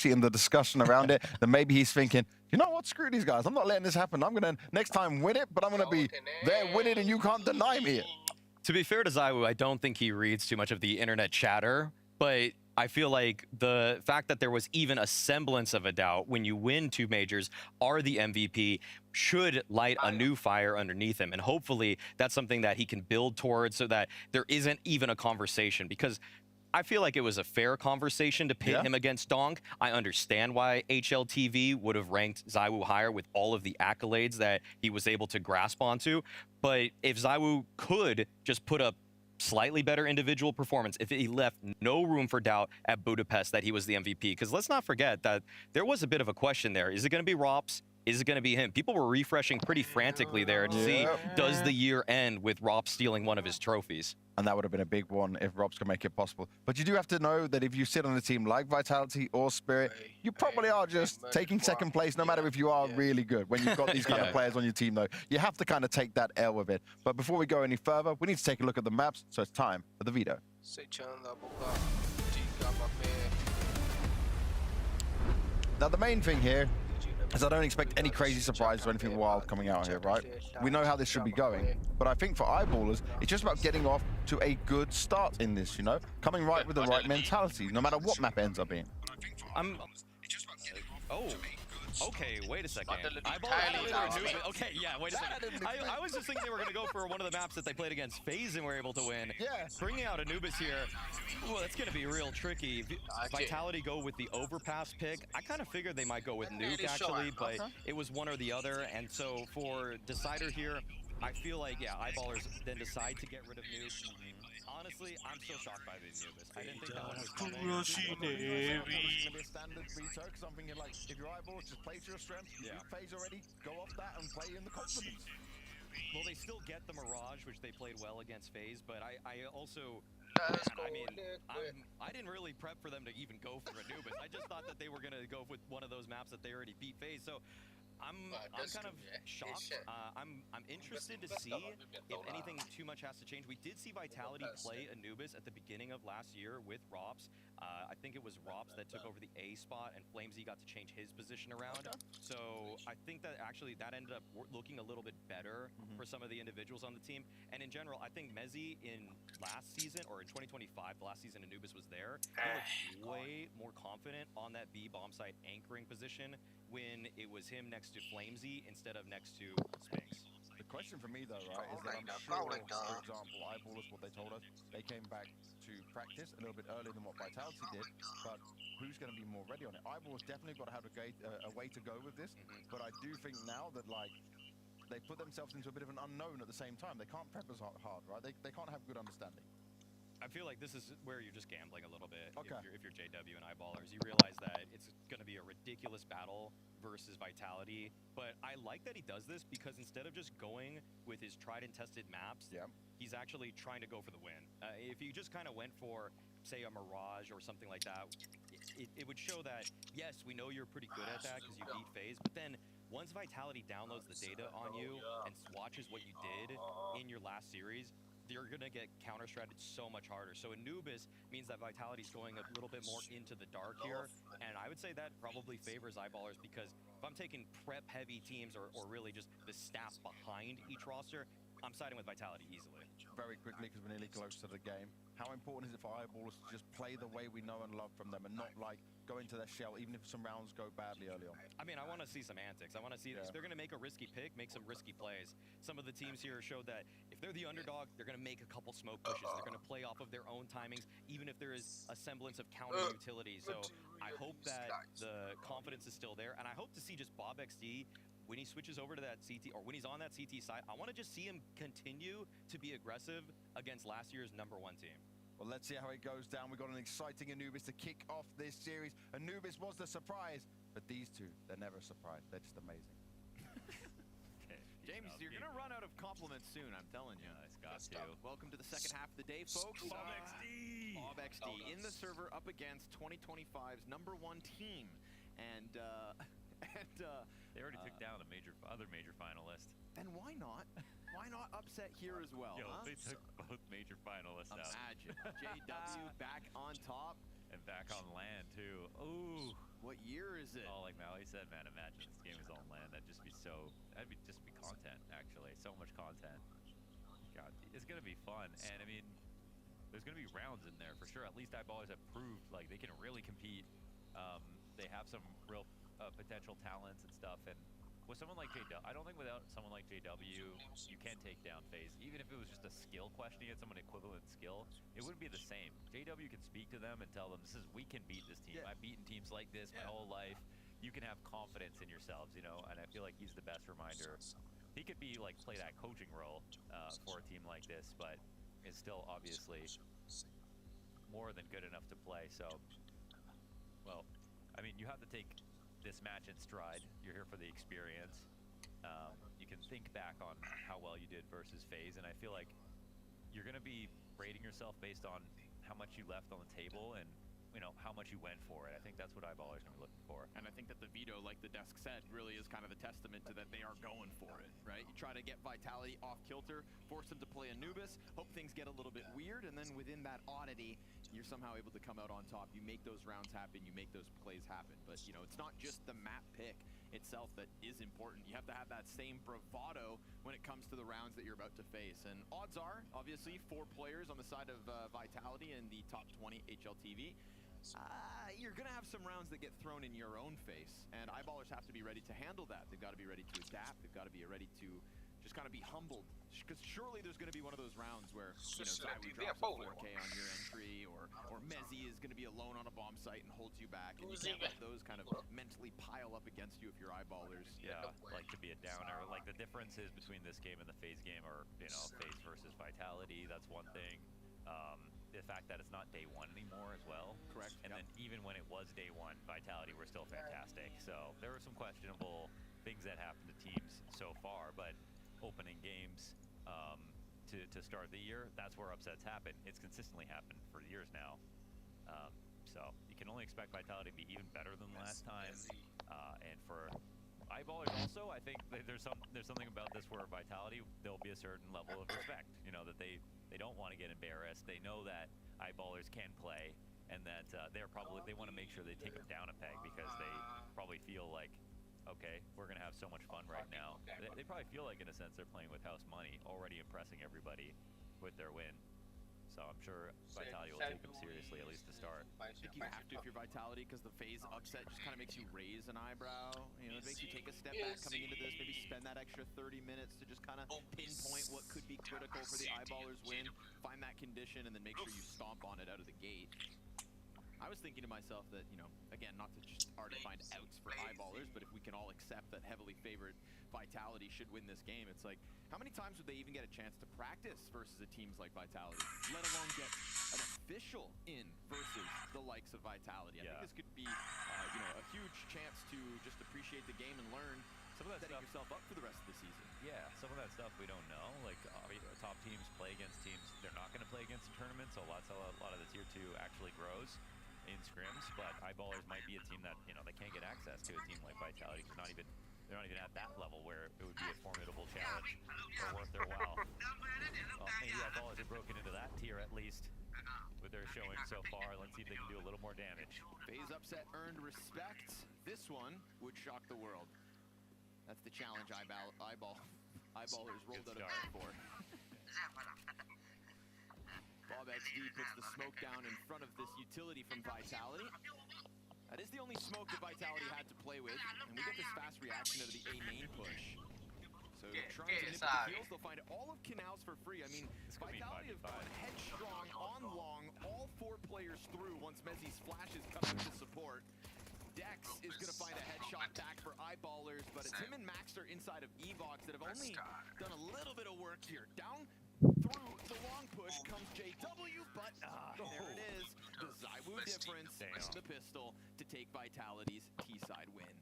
in the discussion around it, then maybe he's thinking, you know what, screw these guys. I'm not letting this happen. I'm going to next time win it, but I'm going to be there winning and you can't deny me. To be fair to ZywOo, I don't think he reads too much of the internet chatter, but I feel like the fact that there was even a semblance of a doubt when you win 2 majors, are the MVP, should light a new fire underneath him. And hopefully that's something that he can build towards so that there isn't even a conversation, because I feel like it was a fair conversation to pit him against Donk. I understand why HLTV would have ranked ZywOo higher with all of the accolades that he was able to grasp onto. But if ZywOo could just put up slightly better individual performance, if he left no room for doubt at Budapest that he was the MVP, because let's not forget that there was a bit of a question there. Is it going to be Rops? Is it going to be him? People were refreshing pretty frantically there to see, does the year end with Rops stealing one of his trophies? And that would have been a big one if Robs could make it possible. But you do have to know that if you sit on a team like Vitality or Spirit, you probably are just taking second place, no matter if you are really good. When you've got these kind of players on your team, though, you have to kind of take that L with it. But before we go any further, we need to take a look at the maps, so it's time for the veto. Now, the main thing here is I don't expect any crazy surprises or anything wild coming out here, right? We know how this should be going, but I think for eyeballers, it's just about getting off to a good start in this, you know? Coming right with the right mentality, no matter what map ends up being. Okay, wait a second. Okay, yeah, wait a second. I was just thinking they were going to go for one of the maps that they played against FaZe and were able to win. Yeah. Bringing out Anubis here, well, that's going to be real tricky. Vitality go with the overpass pick. I kind of figured they might go with Nuke, actually, but it was one or the other. And so for Decider here, I feel like, yeah, eyeballers then decide to get rid of Nuke. Honestly, I'm still shocked by the Anubis. I didn't think that one was coming. It's going to be a standard veto, because I'm thinking, like, if your eyeballs just play to your strength, you phase already, go off that and play in the confidence. Well, they still get the Mirage, which they played well against FaZe, but I also, I mean, I didn't really prep for them to even go for Anubis. I just thought that they were going to go with one of those maps that they already beat FaZe, so I'm kind of shocked. I'm interested to see if anything too much has to change. We did see Vitality play Anubis at the beginning of last year with Rops. I think it was Rops that took over the A spot, and Flamesy got to change his position around. So I think that actually that ended up looking a little bit better for some of the individuals on the team. And in general, I think Mezzy in last season, or in 2025, the last season Anubis was there, he looked way more confident on that B bomb site anchoring position when it was him next to Flamesy instead of next to Spinks. The question for me, though, right, is that I'm sure, for example, eyeballers, what they told us, they came back to practice a little bit earlier than what Vitality did, but who's going to be more ready on it? Eyeballers definitely got to have a way to go with this, but I do think now that, like, they put themselves into a bit of an unknown at the same time. They can't prep as hard, right? They can't have good understanding. I feel like this is where you're just gambling a little bit. If you're JW and eyeballers, you realize that it's going to be a ridiculous battle versus Vitality. But I like that he does this because instead of just going with his tried and tested maps, he's actually trying to go for the win. If you just kind of went for, say, a Mirage or something like that, it would show that, yes, we know you're pretty good at that because you beat FaZe, but then once Vitality downloads the data on you and watches what you did in your last series, you're going to get counter-stratted so much harder. So Anubis means that Vitality's going a little bit more into the dark here, and I would say that probably favors eyeballers because if I'm taking prep-heavy teams or really just the staff behind each roster, I'm siding with Vitality easily. Very quickly, because we're nearly close to the game, how important is it for eyeballers to just play the way we know and love from them and not, like, go into their shell, even if some rounds go badly early on? I mean, I want to see some antics. I want to see if they're going to make a risky pick, make some risky plays. Some of the teams here showed that if they're the underdog, they're going to make a couple smoke pushes. They're going to play off of their own timings, even if there is a semblance of counter utility. So I hope that the confidence is still there, and I hope to see just Bob XD when he switches over to that CT, or when he's on that CT side. I want to just see him continue to be aggressive against last year's #1 team. Well, let's see how it goes down. We've got an exciting Anubis to kick off this series. Anubis was the surprise, but these two, they're never a surprise. They're just amazing. James, you're going to run out of compliments soon, I'm telling you. Got to. Welcome to the second half of the day, folks. Bob XD! Bob XD in the server up against 2025's #1 team. And they already took down other major finalist. And why not? Why not upset here as well? Yo, they took both major finalists out. Imagine JW back on top And back on land too. Ooh. What is it? Oh, like Maui said, man, imagine this game was on land. That'd just be just be content, actually. So much content. God, it's going to be fun. And I mean, there's going to be rounds in there for sure. At least Eyeballers have proved like they can really compete. They have some real potential talents and stuff. And with someone like JW, I don't think without someone like JW, you can take down FaZe. Even if it was just a skill question, you had someone equivalent skill, it wouldn't be the same. JW can speak to them and tell them, we can beat this team. I've beaten teams like this my whole life. You can have confidence in yourselves, you know, and I feel like he's the best reminder. He could be like play that coaching role for a team like this, but is still obviously more than good enough to play. So, well, I mean, you have to take this match in stride. You're here for the experience. You can think back on how well you did versus FaZe, and I feel like you're going to be rating yourself based on how much you left on the table and, you know, how much you went for it. I think that's what Eyeballers are going to be looking for. And I think that the veto, like the desk said, really is kind of the testament to that they are going for it, right? You try to get Vitality off kilter, force them to play Anubis, hope things get a little bit weird, and then within that oddity, you're somehow able to come out on top. You make those rounds happen, you make those plays happen. But, you know, it's not just the map pick itself that is important. You have to have that same bravado when it comes to the rounds that you're about to face. And odds are, obviously, 4 players on the side of Vitality in the top 20 HLTV. You're going to have some rounds that get thrown in your own face, and Eyeballers have to be ready to handle that. They've got to be ready to adapt. They've got to be ready to just kind of be humbled, because surely there's going to be one of those rounds where, you know, Zywoo drops a 4K on your entry, or Mezzy is going to be alone on a bomb site and holds you back, and you can't let those kind of mentally pile up against you if you're Eyeballers. Yeah, like to be a downer. Like the differences between this game and the FaZe game are, you know, FaZe versus Vitality. That's one thing. The fact that it's not day 1 anymore as well. Correct. And then even when it was day 1, Vitality were still fantastic. So there were some questionable things that happened to teams so far, but opening games to start the year, that's where upsets happen. It's consistently happened for years now. So you can only expect Vitality to be even better than last time. And for Eyeballers also, I think there's something about this where Vitality, there'll be a certain level of respect, you know, that they don't want to get embarrassed. They know that Eyeballers can play, and that they want to make sure they take them down a peg, because they probably feel like, okay, we're going to have so much fun right now. They probably feel like, in a sense, they're playing with house money, already impressing everybody with their win. So I'm sure Vitality will take them seriously, at least to start. I think you have to if you're Vitality, because the FaZe upset just kind of makes you raise an eyebrow. You know, it makes you take a step back coming into this, maybe spend that extra 30 minutes to just kind of pinpoint what could be critical for the Eyeballers win, find that condition, and then make sure you stomp on it out of the gate. I was thinking to myself that, you know, again, not to just already find outs for Eyeballers, but if we can all accept that heavily favored Vitality should win this game, it's like, how many times would they even get a chance to practice versus a teams like Vitality, let alone get an official in versus the likes of Vitality? I think this could be, you know, a huge chance to just appreciate the game and learn, some of that setting stuff, yourself up for the rest of the season. Yeah, some of that stuff we don't know. Like, top teams play against teams they're not going to play against in tournaments, so a lot of the tier 2 actually grows in scrims, but Eyeballers might be a team that, you know, they can't get access to a team like Vitality, because they're not even at that level where it would be a formidable challenge or worth their while. Well, maybe Eyeballers have broken into that tier at least with their showing so far. Let's see if they can do a little more damage. FaZe upset earned respect. This one would shock the world. That's the challenge Eyeballers rolled out of bed for. Bob XD puts the smoke down in front of this utility from Vitality. That is the only smoke that Vitality had to play with, and we get this fast reaction out of the A main push. So trying to nip at the heels, they'll find all of Canals for free. I mean, Vitality have gone headstrong on long, all 4 players through once Mezzy's flashes come out to support. Dex is going to find a headshot back for Eyeballers, but it's him and Maxter inside of Evox that have only done a little bit of work here. Down through the long push comes JW, but there it is. The Zywoo difference, the pistol to take Vitality's T-side win.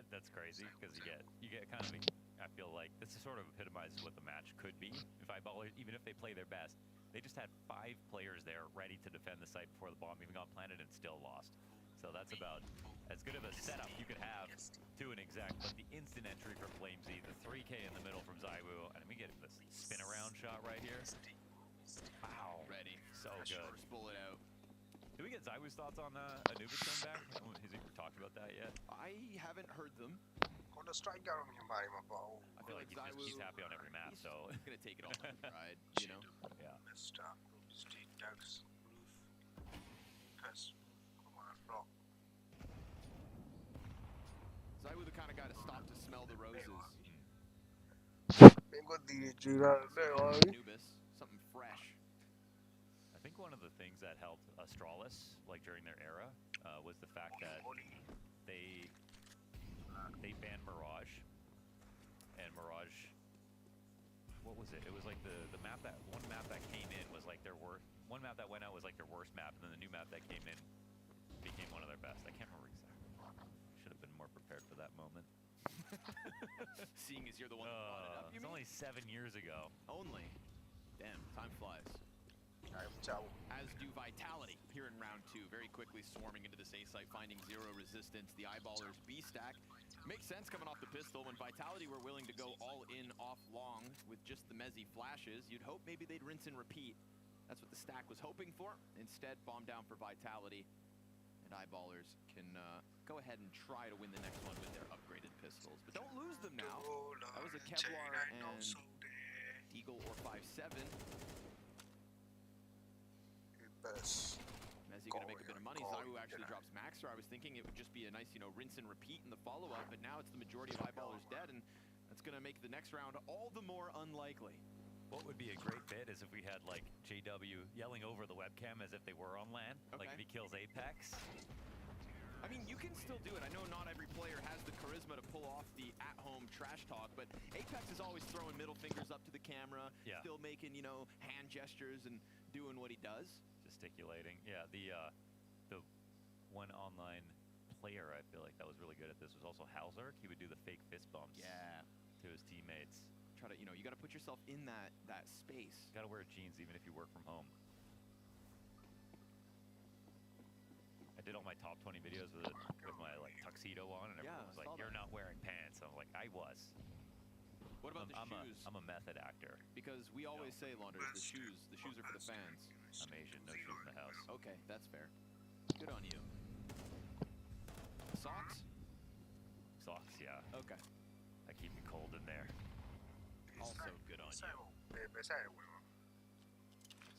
That's crazy, because you get kind of, I feel like this sort of epitomizes what the match could be. If Eyeballers, even if they play their best, they just had 5 players there ready to defend the site before the bomb even got planted and still lost. So that's about as good of a setup you could have to an exact, but the instant entry from Flamesy, the 3K in the middle from Zywoo, and we get this spin around shot right here. Wow. Ready. So good. First bullet out. Did we get Zywoo's thoughts on Anubis coming back? Has he talked about that yet? I I haven't heard them. Got a strike out on him by my ball. I feel like Zywoo, he's happy on every map, so he's gonna take it all in stride, you know. yeah. Messed up. Street ducks. Cause come on, block. Zywoo the kind of guy to stop to smell the roses. Been got the Jira there, Anubis, something fresh. I think one of the things that helped Astralis, like during their era, was the fact that they banned Mirage, and Mirage, what was it? It was like the map that one map that came in was like their worst. One map that went out was like their worst map, and then the new map that came in became one of their best. I can't remember exactly. Should have been more prepared for that moment. Seeing as you're the one who brought it up. It's only 7 years ago. Only. Damn, time flies. As do Vitality here in round 2, very quickly swarming into this A site, finding zero resistance. The Eyeballers B stack makes sense coming off the pistol. When Vitality were willing to go all in off long with just the Mezzy flashes, you'd hope maybe they'd rinse and repeat. That's what the stack was hoping for. Instead, bomb down for Vitality. And Eyeballers can go ahead and try to win the next one with their upgraded pistols. But don't lose them now. That was a Kevlar and Deagle or 5.7. Mezzy gonna make a bit of money. Zywoo actually drops Maxer. I was thinking it would just be a nice, you know, rinse and repeat in the follow-up, but now it's the majority of Eyeballers dead, and that's gonna make the next round all the more unlikely. What would be a great bit is if we had like JW yelling over the webcam as if they were on LAN, like if he kills Apex. I mean, you can still do it. I know not every player has the charisma to pull off the at-home trash talk, but Apex is always throwing middle fingers up to the camera, still making, you know, hand gestures and doing what he does. Gesticulating. Yeah, the one online player I feel like that was really good at this was also Halzark. He would do the fake fist bumps to his teammates. Try to, you know, you got to put yourself in that space. Got to wear jeans even if you work from home. I did all my top 20 videos with my like tuxedo on, and everyone was like, "You're not wearing pants." I'm like, "I was." What about the shoes? I'm a method actor. Because we always say, Launders, the shoes are for the fans. I'm Asian, no shoes in the house. Okay, that's fair. Good on you. Socks? Socks, yeah. Okay. I keep it cold in there. Also good on you.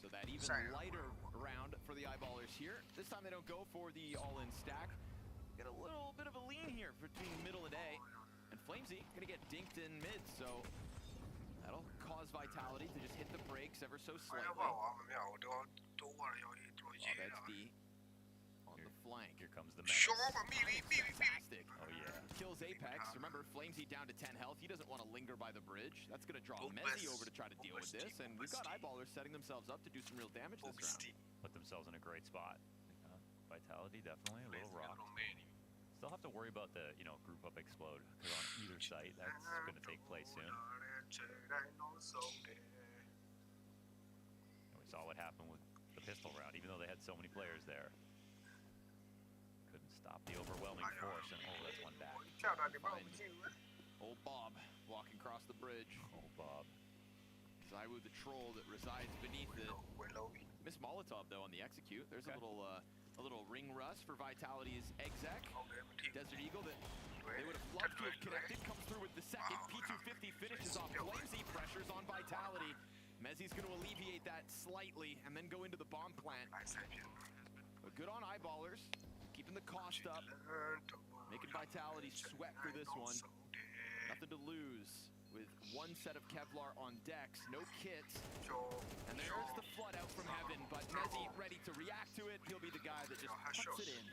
So that even lighter round for the Eyeballers here. This time they don't go for the all-in stack. Get a little bit of a lean here between middle and A. And Flamesy gonna get dinked in mid, so that'll cause Vitality to just hit the brakes ever so slightly. Oh, that's D. On the flank. Here comes the menace. Fantastic. Oh yeah. Kills Apex. Remember, Flamesy down to 10 health. He doesn't want to linger by the bridge. That's gonna draw Mezzy over to try to deal with this. And we've got Eyeballers setting themselves up to do some real damage this round. Put themselves in a great spot. Vitality definitely a little rocked. Still have to worry about the, you know, group up explode, because on either site that's going to take place soon. And we saw what happened with the pistol round, even though they had so many players there. Couldn't stop the overwhelming force, and oh, that's one back. Old Bob walking across the bridge. Old Bob. Zywoo the troll that resides beneath it. Miss Molotov though on the execute. There's a little ring rust for Vitality's exec. Desert Eagle that they would have loved to have connected. Comes through with the second. P250 finishes off Flamesy. Pressures on Vitality. Mezzy's going to alleviate that slightly and then go into the bomb plant. But good on Eyeballers. Keeping the cost up. Making Vitality sweat for this one. Nothing to lose. With one set of Kevlar on decks, no kits. And there's the flood out from heaven, but Mezzy ready to react to it. He'll be the guy that just puts it in.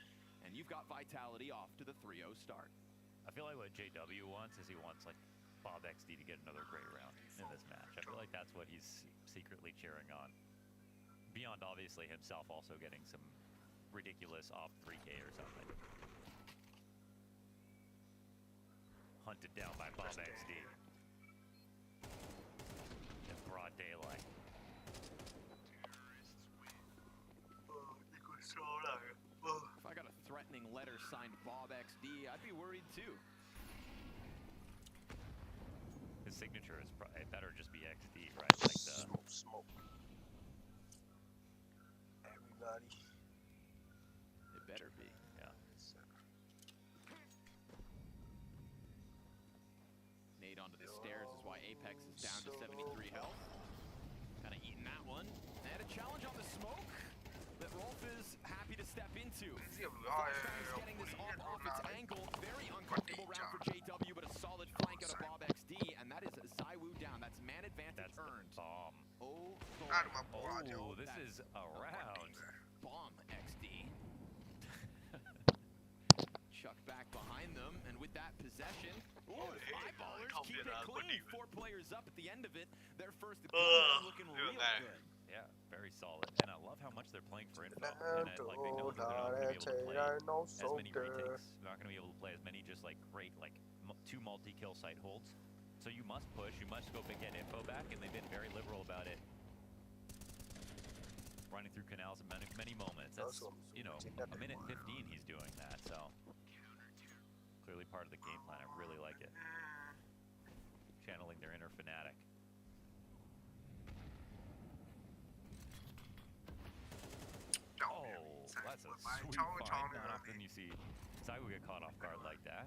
And you've got Vitality off to the 3-0 start. I feel like what JW wants is he wants like Bob XD to get another great round in this match. I feel like that's what he's secretly cheering on. Beyond obviously himself also getting some ridiculous off 3K or something. Hunted down by Bob XD. In broad daylight. If I got a threatening letter signed Bob XD, I'd be worried too. His signature is it better just be XD, right? Like the smoke. Everybody. It better be. Yeah. Apex is down to 73 health. Kind of eating that one. And a challenge on the smoke that Rolf is happy to step into. Flashbang's getting this off its ankle. Very uncomfortable round for JW, but a solid flank out of Bob XD, and that is Zywoo down. That's man advantage earned. Bomb. Oh, Oh, this is a round. Bomb XD. Chuck back behind them, and with that possession, eyeballers keep it clean. 4 players up at the end of it. Their first looking real good. Yeah, very solid. And I love how much they're playing for info. And like they know that they're not going to be able to play as many retakes. They're not going to be able to play as many just like great like 2 multi-kill site holds. So you must push, you must go and get info back, and they've been very liberal about it. Running through canals in many moments. That's, you know, a minute 15 he's doing that, so clearly part of the game plan. I really like it. Channeling their inner fanatic. Oh, that's a sweet find. Not often you see Zywoo get caught off guard like that.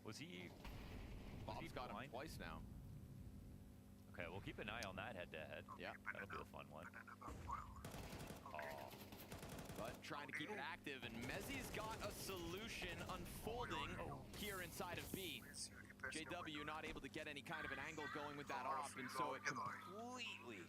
Was he? Bob's got him twice now. Okay, we'll keep an eye on that head-to-head. Yeah. That'll be a fun one. Oh. But trying to keep it active, and Mezzi's got a solution unfolding here inside of B. JW not able to get any kind of an angle going with that off, and so it completely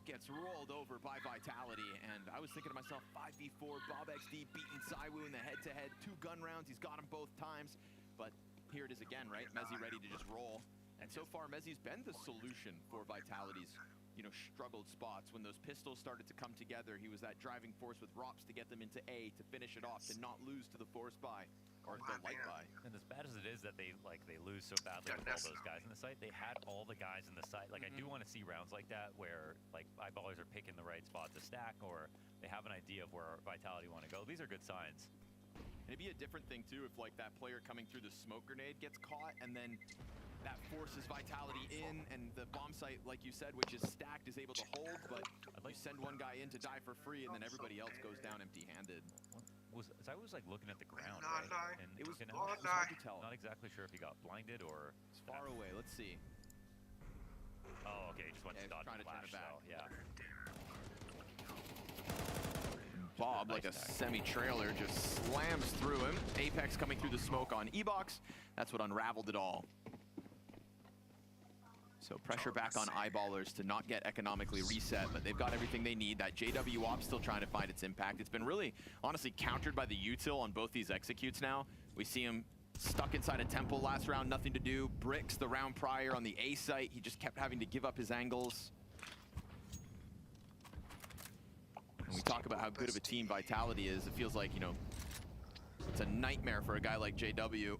gets rolled over by Vitality. And I was thinking to myself, 5v4, Bob XD beating Zywoo in the head-to-head, 2 gun rounds, he's got them both times. But here it is again, right? Mezzi ready to just roll. And so far, Mezzi's been the solution for Vitality's, you know, struggled spots. When those pistols started to come together, he was that driving force with ROPS to get them into A, to finish it off, to not lose to the force buy, or the light buy. And as bad as it is that they lose so badly with all those guys in the site, they had all the guys in the site. Like, I do want to see rounds like that where, like, eyeballers are picking the right spot to stack, or they have an idea of where Vitality want to go. These are good signs. And it'd be a different thing, too, if, like, that player coming through the smoke grenade gets caught, and then that forces Vitality in, and the bomb site, like you said, which is stacked, is able to hold, but you send one guy in to die for free, and then everybody else goes down empty-handed. I was like looking at the ground, right? And it was hard to tell. Not exactly sure if he got blinded or... It's far away, let's see. Oh, okay, he just went to dodge the flash, so, yeah. Bob, like a semi-trailer, just slams through him. Apex coming through the smoke on E-Box. That's what unraveled it all. So pressure back on eyeballers to not get economically reset, but they've got everything they need. That JW op still trying to find its impact. It's been really, honestly, countered by the util on both these executes now. We see him stuck inside a temple last round, nothing to do. Bricks the round prior on the A site. He just kept having to give up his angles. When we talk about how good of a team Vitality is, it feels like, you know, it's a nightmare for a guy like JW,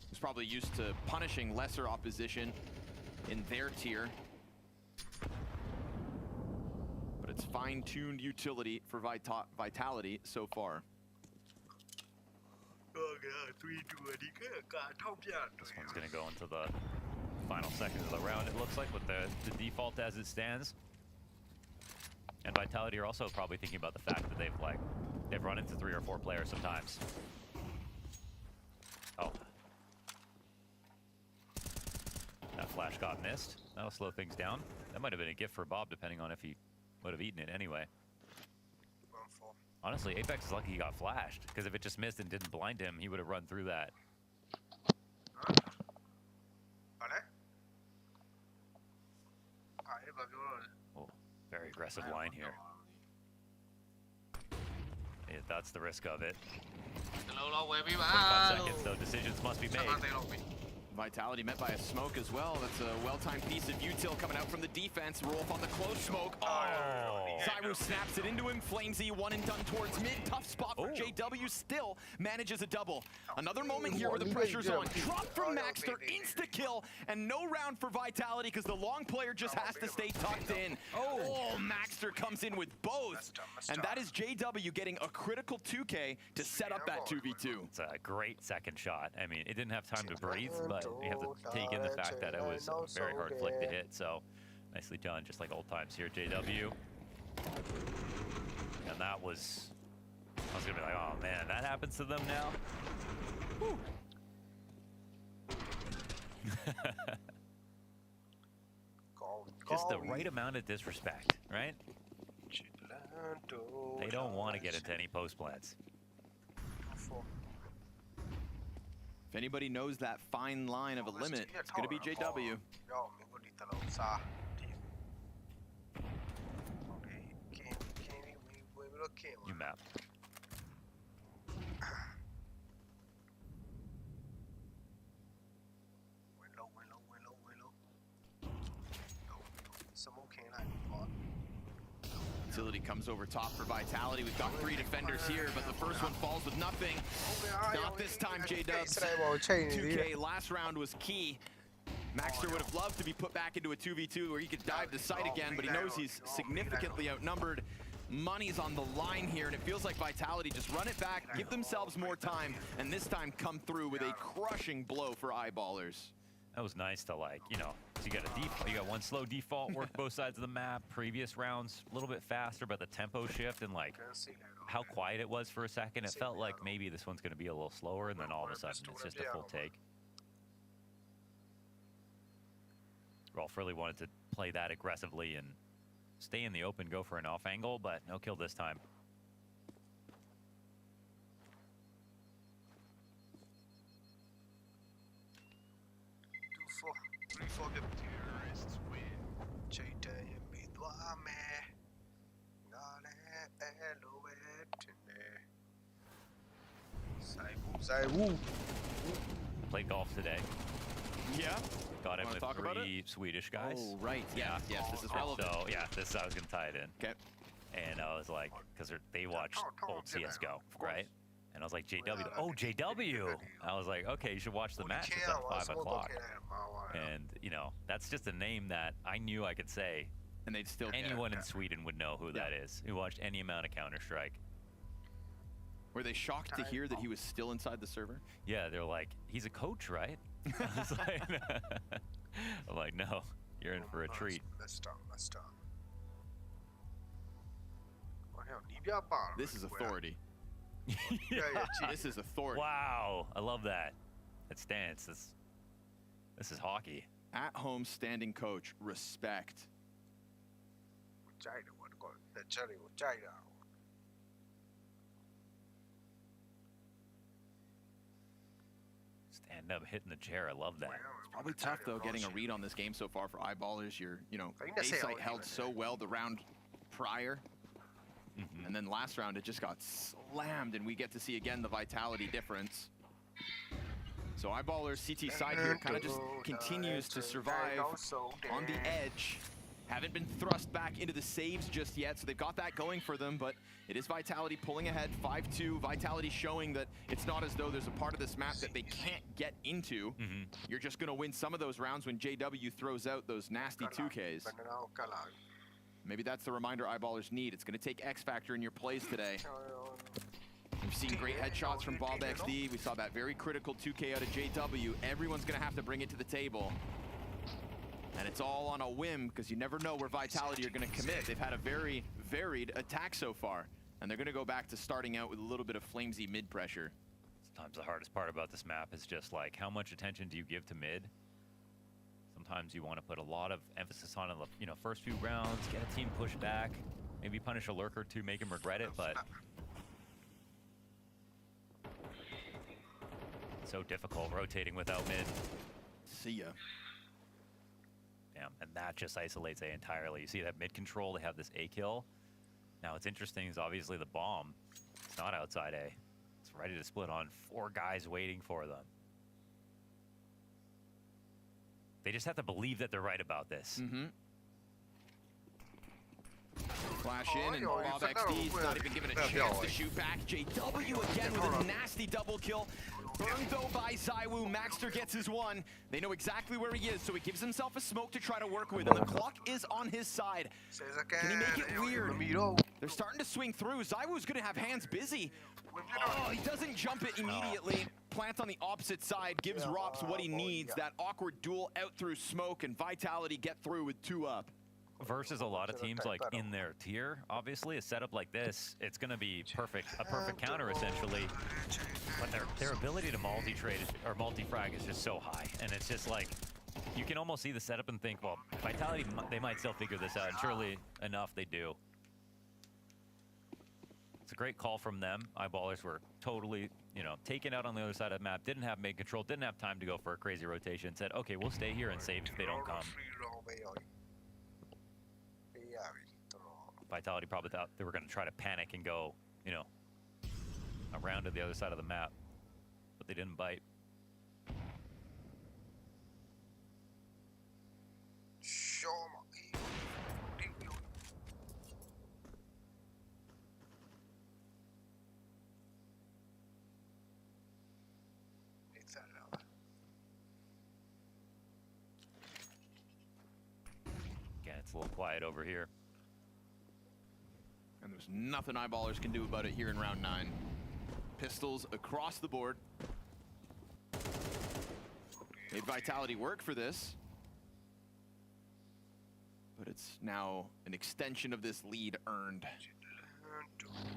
who's probably used to punishing lesser opposition in their tier. But it's fine-tuned utility for Vitality so far. This one's going to go into the final seconds of the round, it looks like, with the default as it stands. And Vitality are also probably thinking about the fact that they've run into 3 or 4 players sometimes. Oh. That flash got missed. That'll slow things down. That might have been a gift for Bob, depending on if he would have eaten it anyway. Honestly, Apex is lucky he got flashed, because if it just missed and didn't blind him, he would have run through that. Oh, very aggressive line here. Yeah, that's the risk of it. 25 seconds, though. Decisions must be made. Vitality met by a smoke as well. That's a well-timed piece of util coming out from the defense. Rolf on the close smoke. Oh! Zywoo snaps it into him. Flamesy one and done towards mid. Tough spot for JW. Still manages a double. Another moment here where the pressure's on. Drop from Maxter. Insta-kill. And no round for Vitality because the long player just has to stay tucked in. Oh, Maxter comes in with both. And that is JW getting a critical 2K to set up that 2v2. It's a great second shot. I mean, it didn't have time to breathe, but you have to take in the fact that it was a very hard flick to hit, so nicely done, just like old times here, JW. And that was, I was gonna be like, oh man, that happens to them now? Whew. Just the right amount of disrespect, right? They don't want to get into any post plants. If anybody knows that fine line of a limit, it's going to be JW. You map. Utility comes over top for Vitality. We've got 3 defenders here, but the first one falls with nothing. Not this time, J-Dubs. 2K last round was key. Maxter would have loved to be put back into a 2v2 where he could dive the site again, but he knows he's significantly outnumbered. Money's on the line here, and it feels like Vitality just run it back, give themselves more time, and this time come through with a crushing blow for Eyeballers. That was nice to, like, you know, so you got a default, you got one slow default, work both sides of the map. Previous rounds a little bit faster, but the tempo shift and like how quiet it was for a second, it felt like maybe this one's going to be a little slower, and then all of a sudden it's just a full take. Rolf really wanted to play that aggressively and stay in the open, go for an off angle, but no kill this time. Played golf today. Yeah. Got in Wanna with talk about 3 Swedish guys. Oh, right. Yeah. Yes, this is relevant. So yeah, this I was gonna tie it in. Okay. And I was like, because they watched old CSGO, right? And I was like, JW, oh, JW. I was like, okay, you should watch the match. It's at 5 o'clock. And, you know, that's just a name that I knew I could say. And they'd still Anyone in Sweden would know who that is, who watched any amount of Counter-Strike. Were they shocked to hear that he was still inside the server? Yeah, they're like, he's a coach, right? I was like, I'm like, no, you're in for a treat. Let's stop. This is authority. This is authority. Wow, I love that. That stance. This is hockey. At home standing coach, respect. Stand up, hitting the chair. I love that. Probably tough though getting a read on this game so far for Eyeballers. You're, you know, A-site held so well the round prior. And then last round it just got slammed, and we get to see again the Vitality difference. So Eyeballers CT side here kind of just continues to survive on the edge. Haven't been thrust back into the saves just yet, so they've got that going for them, but it is Vitality pulling ahead 5-2. Vitality showing that it's not as though there's a part of this map that they can't get into. You're just going to win some of those rounds when JW throws out those nasty 2Ks. Maybe that's the reminder Eyeballers need. It's going to take X Factor in your plays today. We've seen great headshots from Bob XD. We saw that very critical 2K out of JW. Everyone's going to have to bring it to the table. And it's all on a whim, because you never know where Vitality are going to commit. They've had a very varied attack so far. And they're going to go back to starting out with a little bit of flamesy mid pressure. Sometimes the hardest part about this map is just like, how much attention do you give to mid? Sometimes you want to put a lot of emphasis on the, you know, first few rounds, get a team pushed back, maybe punish a lurker to make him regret it, but so difficult rotating without mid. See ya. Damn, and that just isolates A entirely. You see that mid control, they have this A kill. Now what's interesting is obviously the bomb. It's not outside A. It's ready to split on 4 guys waiting for them. They just have to believe that they're right about this. Flash in, and Bob XD's not even given a chance to shoot back. JW again with a nasty double kill. Burned though by ZywOo. Maxter gets his one. They know exactly where he is, so he gives himself a smoke to try to work with, and the clock is on his side. Can he make it weird? They're starting to swing through. ZywOo's gonna have hands busy. Oh, he doesn't jump it immediately. Plant on the opposite side, gives Rops what he needs. That awkward duel out through smoke, and Vitality get through with 2 up. Versus a lot of teams like in their tier, obviously, a setup like this, it's going to be perfect, a perfect counter essentially. But their ability to multi-trade or multi-frag is just so high, and it's just like you can almost see the setup and think, well, Vitality, they might still figure this out. And surely enough, they do. It's a great call from them. Eyeballers were totally, you know, taken out on the other side of the map, didn't have main control, didn't have time to go for a crazy rotation, said, okay, we'll stay here and save if they don't come. Vitality probably thought they were going to try to panic and go, you know, around to the other side of the map, but they didn't bite. Again, it's a little quiet over here. And there's nothing Eyeballers can do about it here in round 9. Pistols across the board. Made Vitality work for this. But it's now an extension of this lead earned.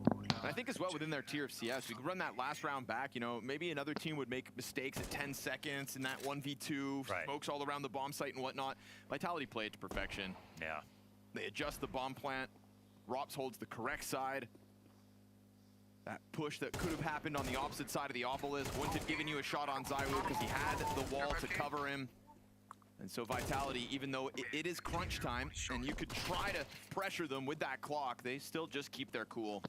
And I think as well within their tier of CS, we could run that last round back, you know, maybe another team would make mistakes at 10 seconds in that 1v2, right. Smokes all around the bomb site and whatnot. Vitality played to perfection. Yeah. They adjust the bomb plant. Rops holds the correct side. That push that could have happened on the opposite side of the obelisk wouldn't have given you a shot on ZywOo because he had the wall to cover him. And so Vitality, even though it is crunch time, and you could try to pressure them with that clock, they still just keep their cool.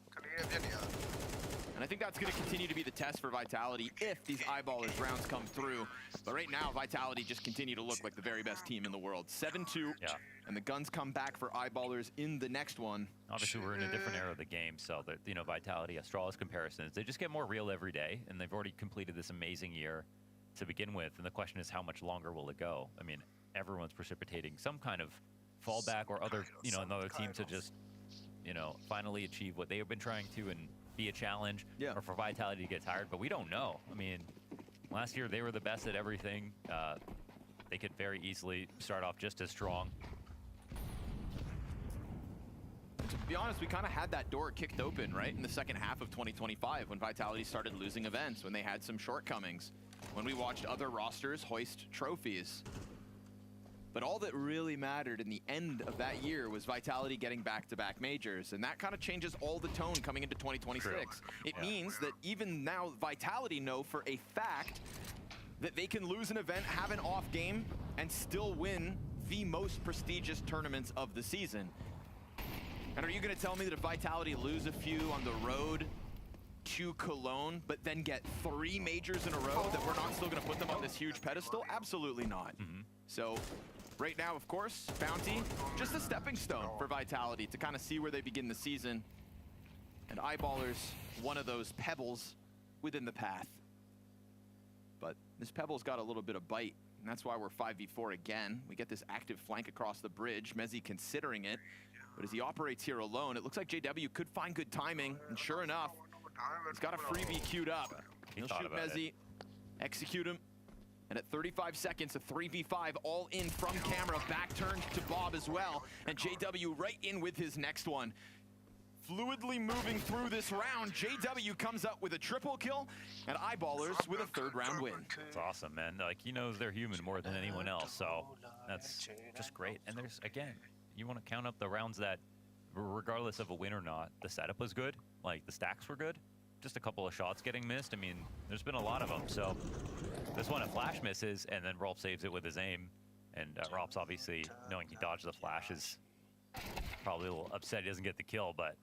And I think that's going to continue to be the test for Vitality if these Eyeballers rounds come through. But right now, Vitality just continue to look like the very best team in the world. 7-2, yeah. And the guns come back for Eyeballers in the next one. Obviously, we're in a different era of the game, so that, you know, Vitality, Astralis comparisons, they just get more real every day, and they've already completed this amazing year to begin with, and the question is how much longer will it go? I mean, everyone's precipitating some kind of fallback or other, you know, another team to just, you know, finally achieve what they have been trying to and be a challenge, yeah. Or for Vitality to get tired, but we don't know. I mean, last year they were the best at everything. They could very easily start off just as strong. To be honest, we kind of had that door kicked open, right, in the second half of 2025 when Vitality started losing events, when they had some shortcomings, when we watched other rosters hoist trophies. But all that really mattered in the end of that year was Vitality getting back-to-back majors, and that kind of changes all the tone coming into 2026. True. It means that even now, Vitality know for a fact that they can lose an event, have an off game, and still win the most prestigious tournaments of the season. And are you going to tell me that if Vitality lose a few on the road to Cologne, but then get 3 majors in a row, that we're not still going to put them on this huge pedestal? Absolutely not. Mm-hmm. So right now, of course, Bounty, just a stepping stone for Vitality to kind of see where they begin the season. And Eyeballers, one of those pebbles within the path. But this pebble's got a little bit of bite, and that's why we're 5v4 again. We get this active flank across the bridge, Mezzi considering it. But as he operates here alone, it looks like JW could find good timing, and sure enough, he's got a freebie queued up. He'll shoot Mezzi, execute him, and at 35 seconds, a 3v5 all in from camera, back turned to Bob as well, and JW right in with his next one. Fluidly moving through this round, JW comes up with a triple kill, and Eyeballers with a 3rd round win. It's awesome, man. Like, he knows they're human more than anyone else, so that's just great. And there's, again, you want to count up the rounds that, regardless of a win or not, the setup was good, like the stacks were good, just a couple of shots getting missed. I mean, there's been a lot of them, so this one a flash misses, and then Rolf saves it with his aim, and Rolf's obviously, knowing he dodged the flash, is probably a little upset he doesn't get the kill, but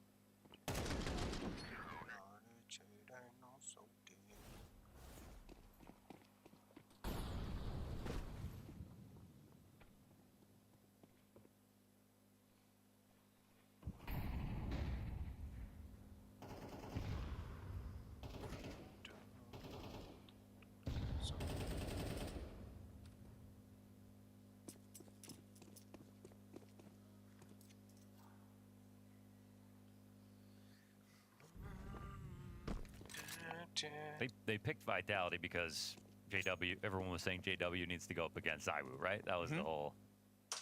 they picked Vitality because JW, everyone was saying JW needs to go up against ZywOo, right? That was the whole,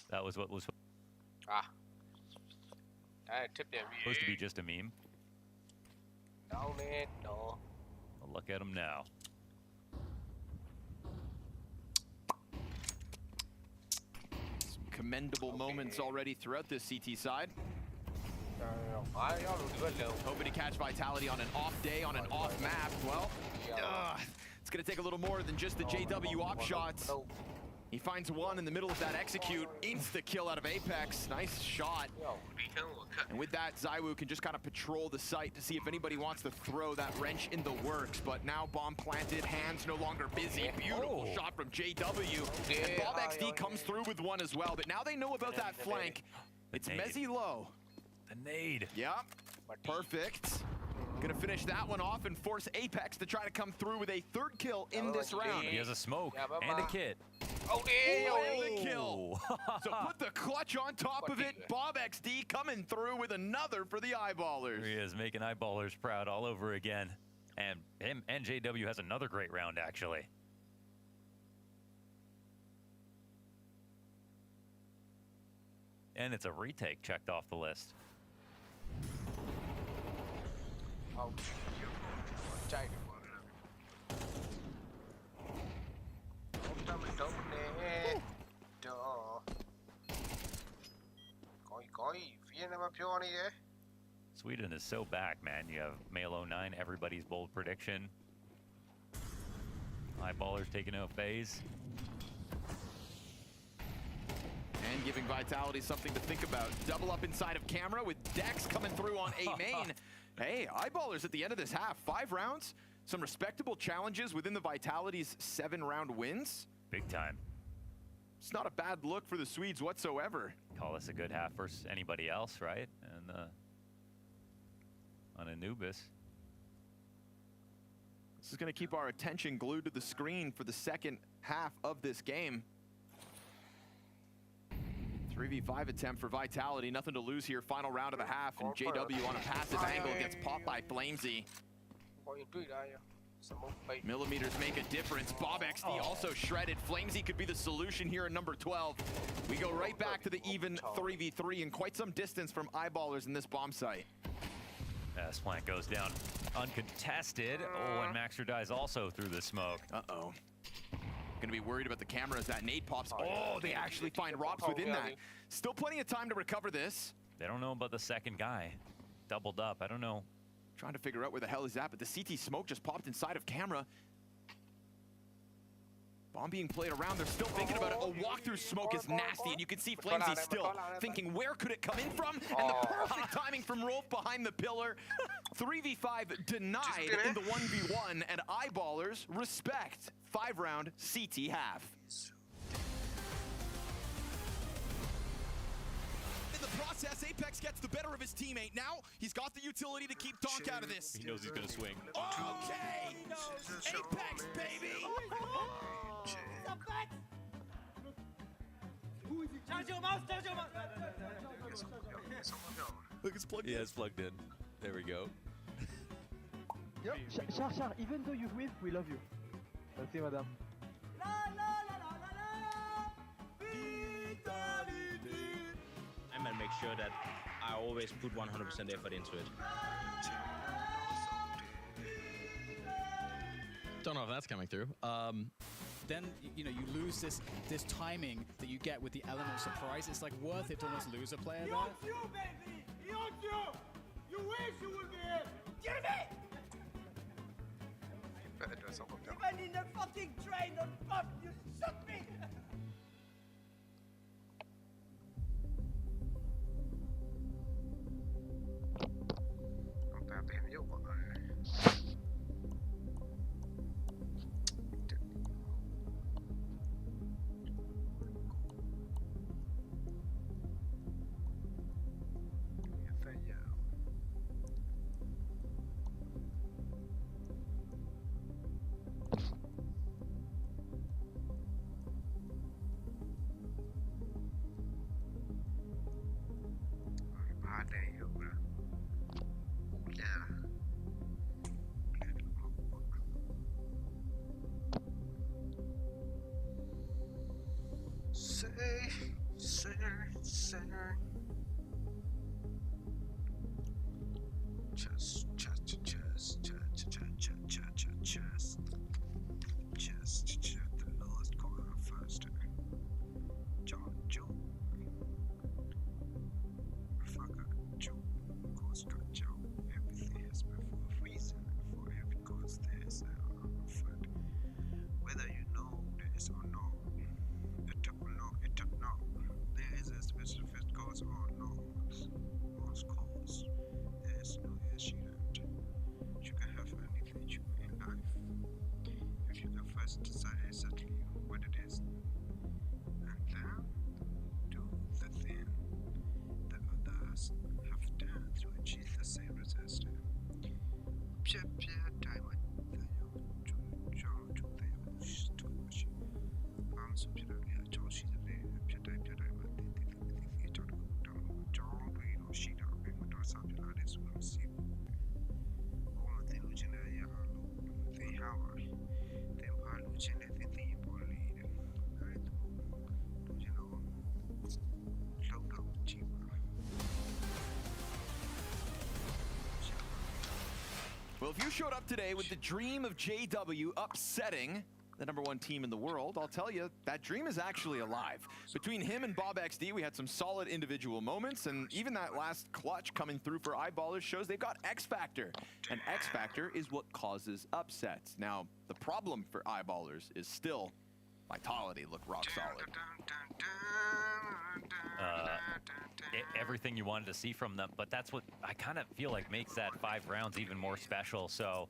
that was what was supposed to be just a meme. No, man, no. Well, look at him now. commendable moments already throughout this CT side. Hoping to catch Vitality on an off day, on an off map. Well, it's going to take a little more than just the JW op shots. He finds one in the middle of that execute. Insta-kill out of Apex. Nice shot. And with that, ZywOo can just kind of patrol the site to see if anybody wants to throw that wrench in the works. But now bomb planted, hands no longer busy. Beautiful shot from JW. And Bob XD comes through with one as well. But now they know about that flank. It's Mezzy low. The nade. Yep. Perfect. Gonna finish that one off and force Apex to try to come through with a third kill in this round. He has a smoke and a kit. And the kill. So put the clutch on top of it. Bob XD coming through with another for the Eyeballers. Here he is, making Eyeballers proud all over again. And him and JW has another great round, actually. And it's a retake checked off the list. Sweden is so back, man. You have Male 09, everybody's bold prediction. Eyeballers taking out FaZe. And giving Vitality something to think about. Double up inside of camera with Dex coming through on A main. Hey, Eyeballers at the end of this half. 5 rounds, some respectable challenges within the Vitality's 7-round wins. Big time. It's not a bad look for the Swedes whatsoever. Call this a good half versus anybody else, right? And on Anubis. This is going to keep our attention glued to the screen for the second half of this game. 3v5 attempt for Vitality. Nothing to lose here. Final round of the half. And JW on a passive angle gets popped by Flamesy. Millimeters make a difference. Bob XD also shredded. Flamesy could be the solution here at number 12. We go right back to the even 3v3 and quite some distance from Eyeballers in this bomb site. This plant goes down uncontested. Oh, and Maxter dies also through the smoke. Uh-oh. Gonna be worried about the camera as that nade pops. Oh, they actually find Rops within that. Still plenty of time to recover this. They don't know about the second guy. Doubled up, I don't know. Trying to figure out where the hell he's at, but the CT smoke just popped inside of camera. Bomb being played around, they're still thinking about it. A walk-through smoke is nasty, and you can see Flamesy still thinking, where could it come in from? And the perfect timing from Rolf behind the pillar. 3v5 denied in the 1v1, and Eyeballers respect. 5-round CT half. In the process, Apex gets the better of his teammate. Now, he's got the utility to keep Donk out of this. He knows he's gonna swing. Okay! Apex, baby! Look, it's plugged in. Yeah, it's plugged in. There we go. Yep. Char, even though you win, we love you. Merci, madame. I'm gonna make sure that I always put 100% effort into it. Don't know if that's coming through. Then you know you lose this timing that you get with the element of surprise. It's like worth it to almost lose a player there. You, baby! You wish you would be here! Kill me! Even in the fucking train, the fuck, you shot me! must decide exactly what it is, and then do the thing the others have done to achieve the same result. 偏偏台湾的有主张的有东西，我们所偏的也朝西的嘞，偏台湾的找的找对了西的，我们多少偏来的是我们西。我们的路线呢也好路，最好啊，但怕路线呢最低不离的，那路线咯，收到计划。 Well, if you showed up today with the dream of JW upsetting the #1 team in the world, I'll tell you, that dream is actually alive. Between him and Bob XD, we had some solid individual moments, and even that last clutch coming through for Eyeballers shows they've got X Factor. And X Factor is what causes upsets. Now, the problem for Eyeballers is still Vitality look rock solid. Everything you wanted to see from them, but that's what I kind of feel like makes that 5 rounds even more special. So,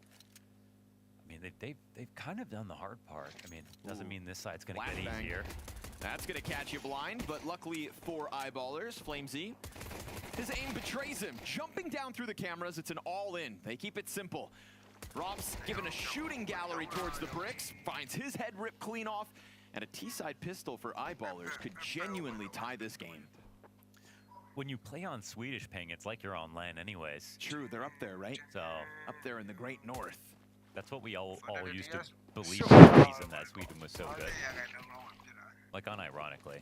I mean, they've kind of done the hard part. I mean, doesn't mean this side's going to get easier. That's going to catch you blind, but luckily for Eyeballers, Flamesy, his aim betrays him. Jumping down through the cameras, it's an all-in. They keep it simple. Rob's given a shooting gallery towards the bricks, finds his head ripped clean off, and a T-side pistol for Eyeballers could genuinely tie this game. When you play on Swedish ping, it's like you're on LAN anyways. True, they're up there, right? So up there in the great north. That's what we all used to believe was the reason that Sweden was so good. Like unironically.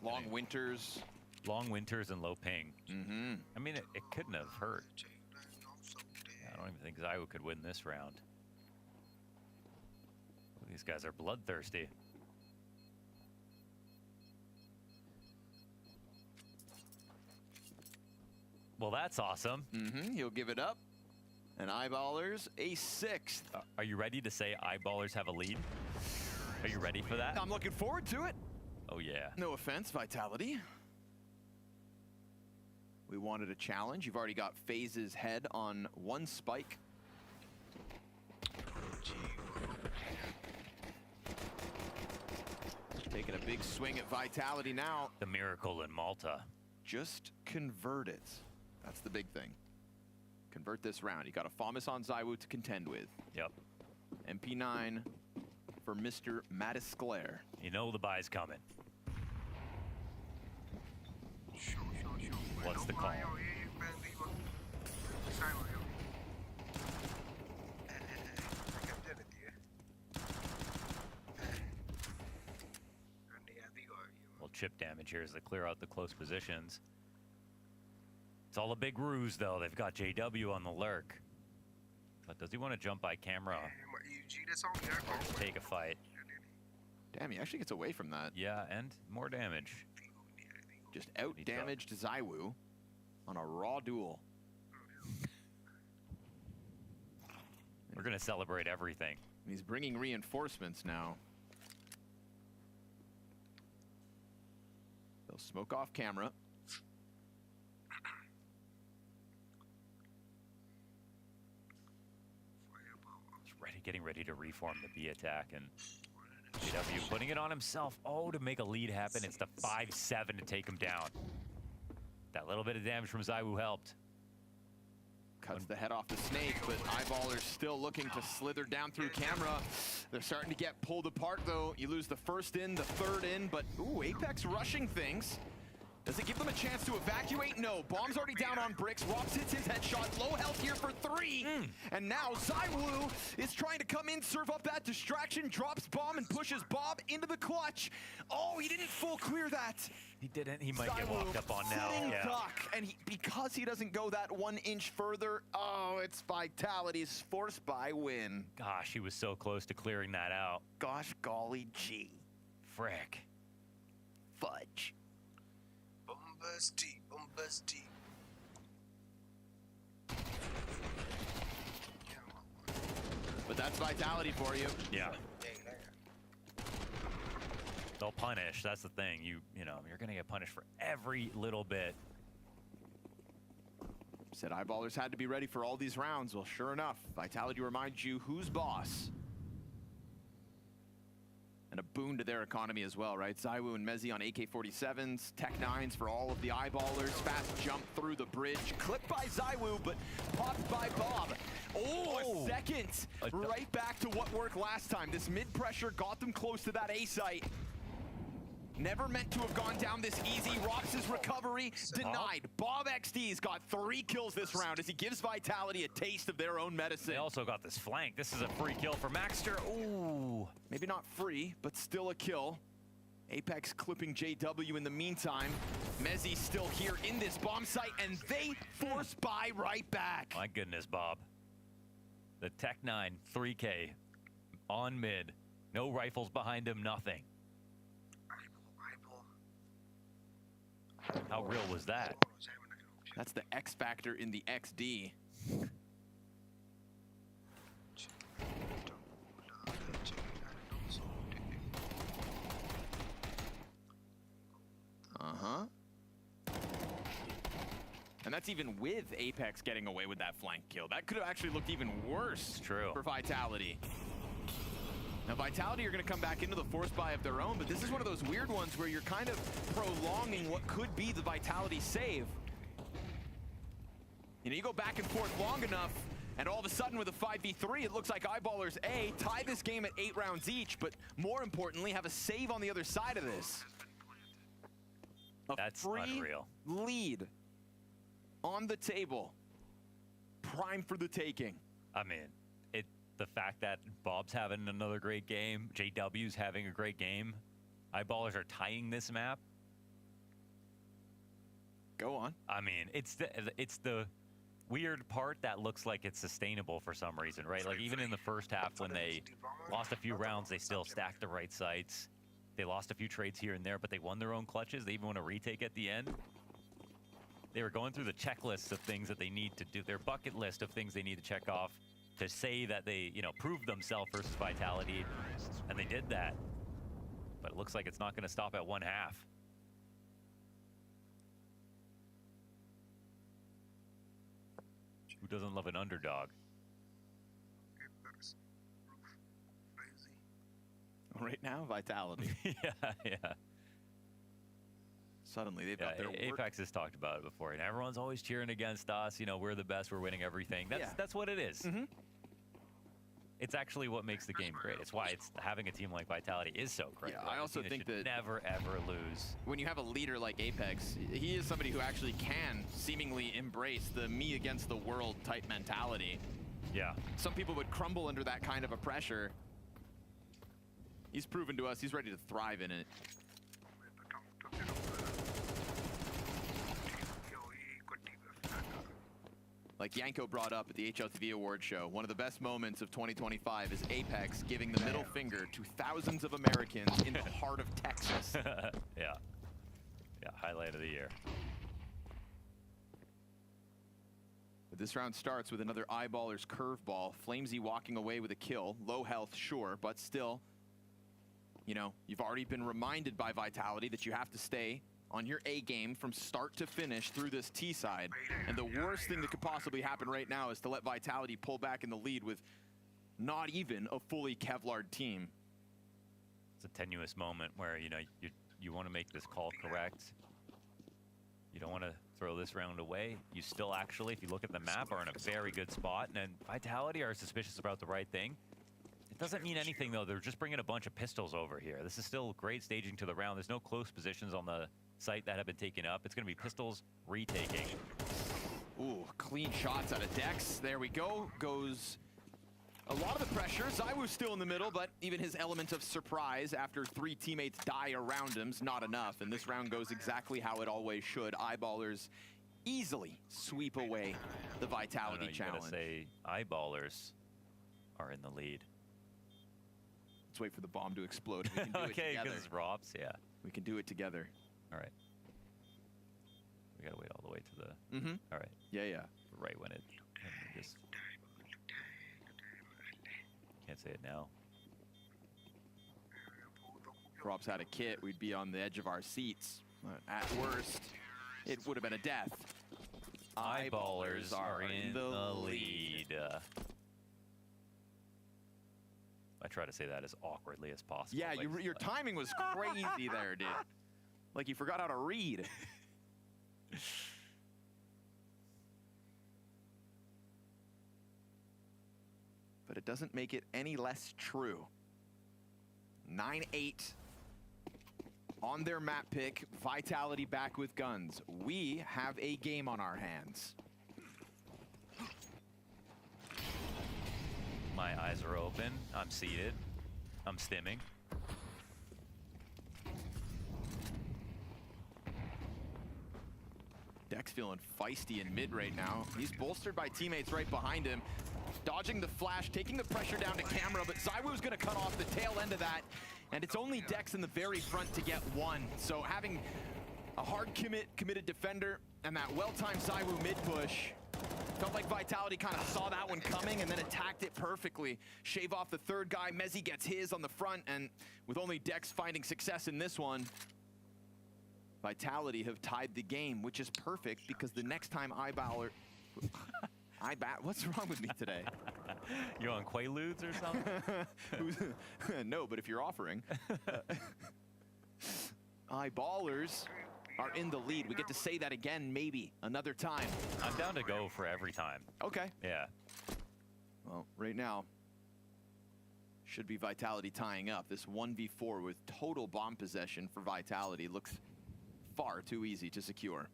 Long winters. Long winters and low ping. Mm-hmm. I mean, it couldn't have hurt. I don't even think ZywOo could win this round. These guys are bloodthirsty. Well, that's awesome. Mm-hmm. He'll give it up. And Eyeballers, a 6th. Are you ready to say Eyeballers have a lead? Are you ready for that? I'm looking forward to it. Oh, yeah. No offense, Vitality. We wanted a challenge. You've already got FaZe's head on 1 spike. Taking a big swing at Vitality now. The miracle in Malta. Just convert it. That's the big thing. Convert this round. You got a FAMAS on ZywOo to contend with. Yep. MP9 for Mr. Mattisclair. You know the buy's coming. What's the call? Well, chip damage here as they clear out the close positions. It's all a big ruse, though. They've got JW on the lurk. But does he want to jump by camera? Or take a fight? Damn, he actually gets away from that. Yeah, and more damage. Just out-damaged ZywOo on a raw duel. We're going to celebrate everything. He's bringing reinforcements now. They'll smoke off camera. Getting ready to reform the B attack, and JW putting it on himself. Oh, to make a lead happen. It's the 5-7 to take him down. That little bit of damage from ZywOo helped. Cuts the head off the snake, but Eyeballers still looking to slither down through camera. They're starting to get pulled apart, though. You lose the first in, the third in, but ooh, Apex rushing things. Does it give them a chance to evacuate? No. Bomb's already down on bricks. Robs hits his headshot. Low health here for 3. And now ZywOo is trying to come in, serve up that distraction, drops bomb, and pushes Bob into the clutch. Oh, he didn't full clear that. He didn't. He might get walked up on now. Yeah. Duck. And because he doesn't go that 1 inch further, oh, it's Vitality's force buy win. Gosh, he was so close to clearing that out. Gosh golly gee. Frick. Fudge. Bombasty. But that's Vitality for you. Yeah. They'll punish. That's the thing. You know, you're gonna get punished for every little bit. Said Eyeballers had to be ready for all these rounds. Well, sure enough, Vitality reminds you who's boss. And a boon to their economy as well, right? ZywOo and Mezzi on AK-47s, Tech 9s for all of the eyeballers. Fast jump through the bridge. Clipped by ZywOo, but popped by Bob. Oh, a second. Right back to what worked last time. This mid-pressure got them close to that A site. Never meant to have gone down this easy. Rops' recovery denied. Bob XD's got 3 kills this round as he gives Vitality a taste of their own medicine. They also got this flank. This is a free kill for Maxter. Ooh. Maybe not free, but still a kill. Apex clipping JW in the meantime. Mezzi still here in this bomb site, and they force buy right back. My goodness, Bob. The Tech 9 3K on mid. No rifles behind him, nothing. How real was that? That's the X factor in the XD. Uh-huh. And that's even with Apex getting away with that flank kill. That could have actually looked even worse for Vitality. Now, Vitality are going to come back into the force buy of their own, but this is one of those weird ones where you're kind of prolonging what could be the Vitality save. You know, you go back and forth long enough, and all of a sudden with a 5v3, it looks like Eyeballers A tie this game at 8 rounds each, but more importantly, have a save on the other side of this. That's free unreal. Lead on the table. Prime for the taking. I mean, the fact that Bob's having another great game, JW's having a great game, Eyeballers are tying this map. Go on. I mean, it's the weird part that looks like it's sustainable for some reason, right? Like even in the first half when they lost a few rounds, they still stacked the right sites. They lost a few trades here and there, but they won their own clutches. They even won a retake at the end. They were going through the checklists of things that they need to do, their bucket list of things they need to check off to say that they, you know, proved themselves versus Vitality, and they did that. But it looks like it's not going to stop at 1/2. Who doesn't love an underdog? Right now, Vitality. yeah. Suddenly, they've got their work. Apex has talked about it before, and everyone's always cheering against us. You know, we're the best, we're winning everything. That's what it is. It's actually what makes the game great. It's why having a team like Vitality is so great. Yeah, I also think that never ever lose. When you have a leader like Apex, he is somebody who actually can seemingly embrace the me against the world type mentality. Yeah. Some people would crumble under that kind of a pressure. He's proven to us he's ready to thrive in it. Like Yanko brought up at the HLTV Award show, one of the best moments of 2025 is Apex giving the middle finger to thousands of Americans in the heart of Texas. Yeah, highlight of the year. But this round starts with another Eyeballers curveball. Flamesy walking away with a kill. Low health, sure, but still, you know, you've already been reminded by Vitality that you have to stay on your A game from start to finish through this T side. And the worst thing that could possibly happen right now is to let Vitality pull back in the lead with not even a fully Kevlar'd team. It's a tenuous moment where, you know, you want to make this call correct. You don't want to throw this round away. You still actually, if you look at the map, are in a very good spot. And Vitality are suspicious about the right thing. It doesn't mean anything, though. They're just bringing a bunch of pistols over here. This is still great staging to the round. There's no close positions on the site that have been taken up. It's going to be pistols retaking. Ooh, clean shots out of Dex. There we go. Goes a lot of the pressure. ZywOo's still in the middle, but even his element of surprise after 3 teammates die around him's not enough. And this round goes exactly how it always should. Eyeballers easily sweep away the Vitality challenge. You gotta say Eyeballers are in the lead. Let's wait for the bomb to explode. We can do it okay, together. because it's Robs, yeah. We can do it together. All right. We gotta wait all the way to the. All right. Yeah. Right when it. Just can't say it now. If Robs had a kit, we'd be on the edge of our seats. At worst, it would have been a death. Eyeballers are in the lead. I try to say that as awkwardly as possible. Yeah, like, your timing was crazy there, dude. Like you forgot how to read. But it doesn't make it any less true. 9-8 on their map pick. Vitality back with guns. We have a game on our hands. My eyes are open. I'm seated. I'm stimming. Dex feeling feisty in mid right now. He's bolstered by teammates right behind him. Dodging the flash, taking the pressure down to camera, but ZywOo's gonna cut off the tail end of that. And it's only Dex in the very front to get one. So having a hard committed defender and that well-timed ZywOo mid push, felt like Vitality kind of saw that one coming and then attacked it perfectly. Shave off the third guy, Mezzy gets his on the front, and with only Dex finding success in this one, Vitality have tied the game, which is perfect because the next time what's wrong with me today? You on Quaaludes or something? No, but if you're offering. Eyeballers are in the lead. We get to say that again, maybe another time. I'm down to go for every time. Okay. Yeah. Well, right now, should be Vitality tying up. This 1v4 with total bomb possession for Vitality looks far too easy to secure.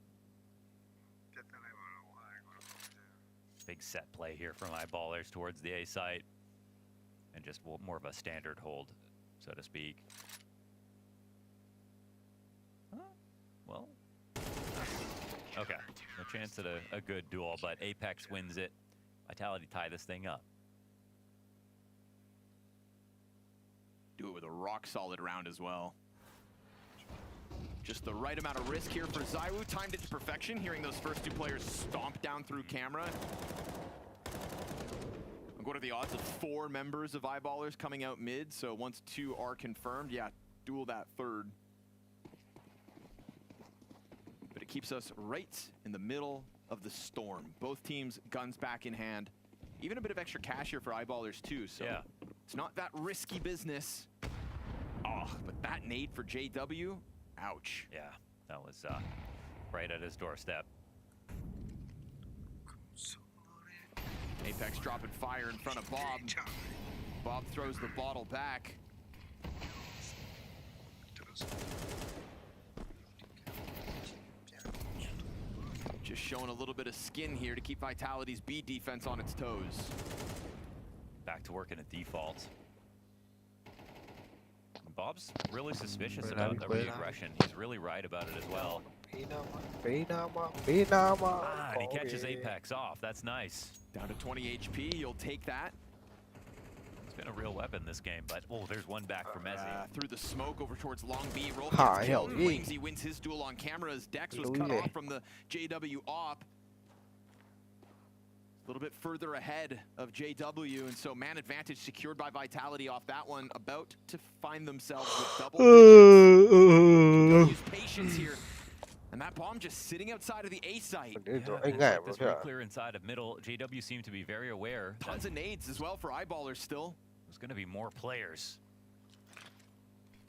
Big set play here from Eyeballers towards the A site. And just more of a standard hold, so to speak. Well, okay. No chance at a good duel, but Apex wins it. Vitality tie this thing up. Do it with a rock-solid round as well. Just the right amount of risk here for ZywOo. Timed it to perfection, hearing those first two players stomp down through camera. What are the odds of 4 members of Eyeballers coming out mid? So once 2 are confirmed, yeah, duel that third. But it keeps us right in the middle of the storm. Both teams guns back in hand. Even a bit of extra cash here for Eyeballers too, so yeah. It's not that risky business. Oh, but that nade for JW, ouch. Yeah, that was right at his doorstep. Apex dropping fire in front of Bob. Bob throws the bottle back. Just showing a little bit of skin here to keep Vitality's B defense on its toes. Back to work in a default. Bob's really suspicious about the re-aggression. He's really right about it as well. And he catches Apex off. That's nice. Down to 20 HP. You'll take that. It's been a real weapon this game, but oh, there's one back for Mezzy. Through the smoke over towards Long B. Roll hell yeah. He wins his duel on camera as Dex was cut off from the JW op. A little bit further ahead of JW, and so man advantage secured by Vitality off that one. About to find themselves with double digits. Use patience here. And that bomb just sitting outside of the A site. Yeah, this very clear inside of middle. JW seemed to be very aware. Tons of nades as well for Eyeballers still. There's going to be more players.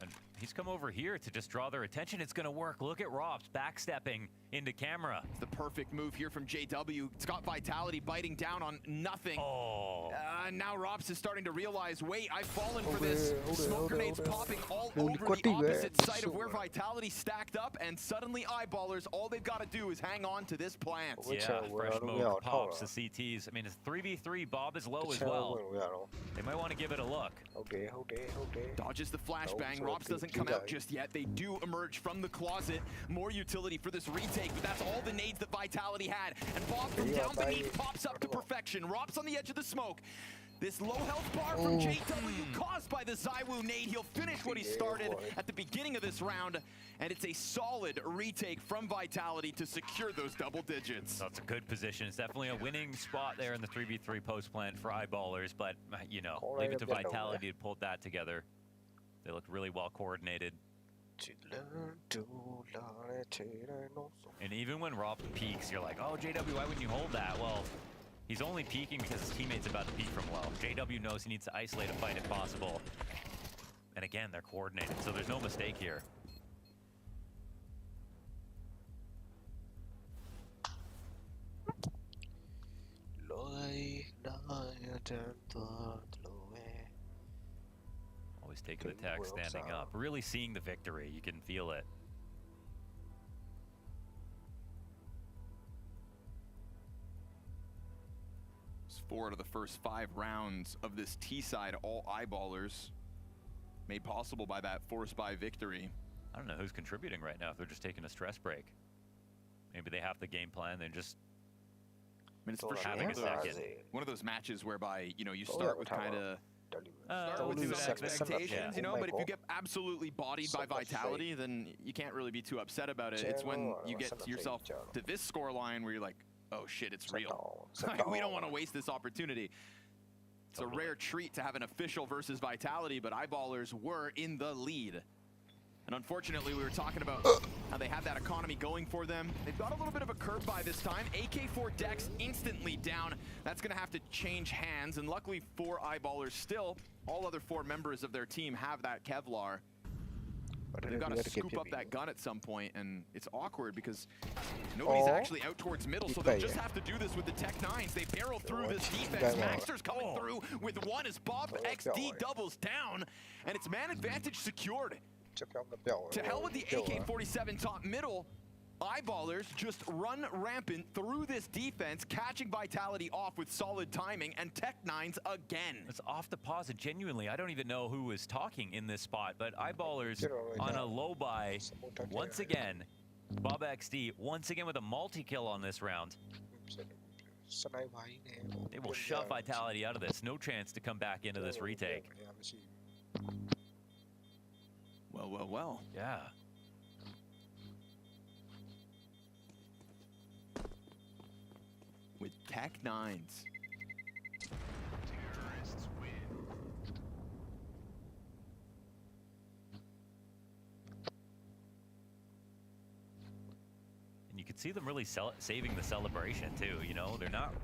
And he's come over here to just draw their attention. It's going to work. Look at Robs backstepping into camera. It's the perfect move here from JW. It's got Vitality biting down on nothing. Oh. Now Robs is starting to realize, wait, I've fallen for this. Smoke grenades popping all over the opposite side of where Vitality stacked up, and suddenly Eyeballers, all they've got to do is hang on to this plant. Yeah, fresh smoke pops the CTs. I mean, it's 3v3. Bob is low as well. They might want to give it a look. Dodges the flashbang. Robs doesn't come out just yet. They do emerge from the closet. More utility for this retake, but that's all the nades that Vitality had. And Bob from down beneath pops up to perfection. Robs on the edge of the smoke. This low health bar from JW caused by the ZywOo nade. He'll finish what he started at the beginning of this round, and it's a solid retake from Vitality to secure those double digits. That's a good position. It's definitely a winning spot there in the 3v3 post plant for Eyeballers, but, you know, leave it to Vitality to pull that together. They looked really well coordinated. And even when Rob peaks, you're like, oh, JW, why wouldn't you hold that? Well, He's only peeking because his teammate's about to peek from low. JW knows he needs to isolate a fight if possible. And again, they're coordinated, so there's no mistake here. Always taking the tech, standing up. Really seeing the victory. You can feel it. It's 4 out of the first 5 rounds of this T-side, all eyeballers, made possible by that force buy victory. I don't know who's contributing right now if they're just taking a stress break. Maybe they have the game plan, they're just I mean, it's for sure one of those matches whereby, you know, you start with kind of expectations, you know, but if you get absolutely bodied by Vitality, then you can't really be too upset about it. It's when you get yourself to this score line where you're like, oh shit, it's real. We don't want to waste this opportunity. It's a rare treat to have an official versus Vitality, but Eyeballers were in the lead. And unfortunately, we were talking about how they have that economy going for them. They've got a little bit of a curve by this time. AK4 Dex instantly down. That's going to have to change hands. And luckily for Eyeballers still, all other 4 members of their team have that Kevlar. But they've got to scoop up that gun at some point, and it's awkward because nobody's actually out towards middle, so they'll just have to do this with the Tech 9s. They barrel through this defense. Maxter's coming through with 1 as Bob XD doubles down, and it's man advantage secured. To hell with the AK-47 top middle. Eyeballers just run rampant through this defense, catching Vitality off with solid timing, and Tech 9s again. It's off the pause. Genuinely, I don't even know who was talking in this spot, but Eyeballers on a low buy once again. Bob XD once again with a multi-kill on this round. They will shove Vitality out of this. No chance to come back into this retake. Well, well, well. Yeah. With Tech 9s. Terrorists win. And you can see them really saving the celebration too. You know, they're not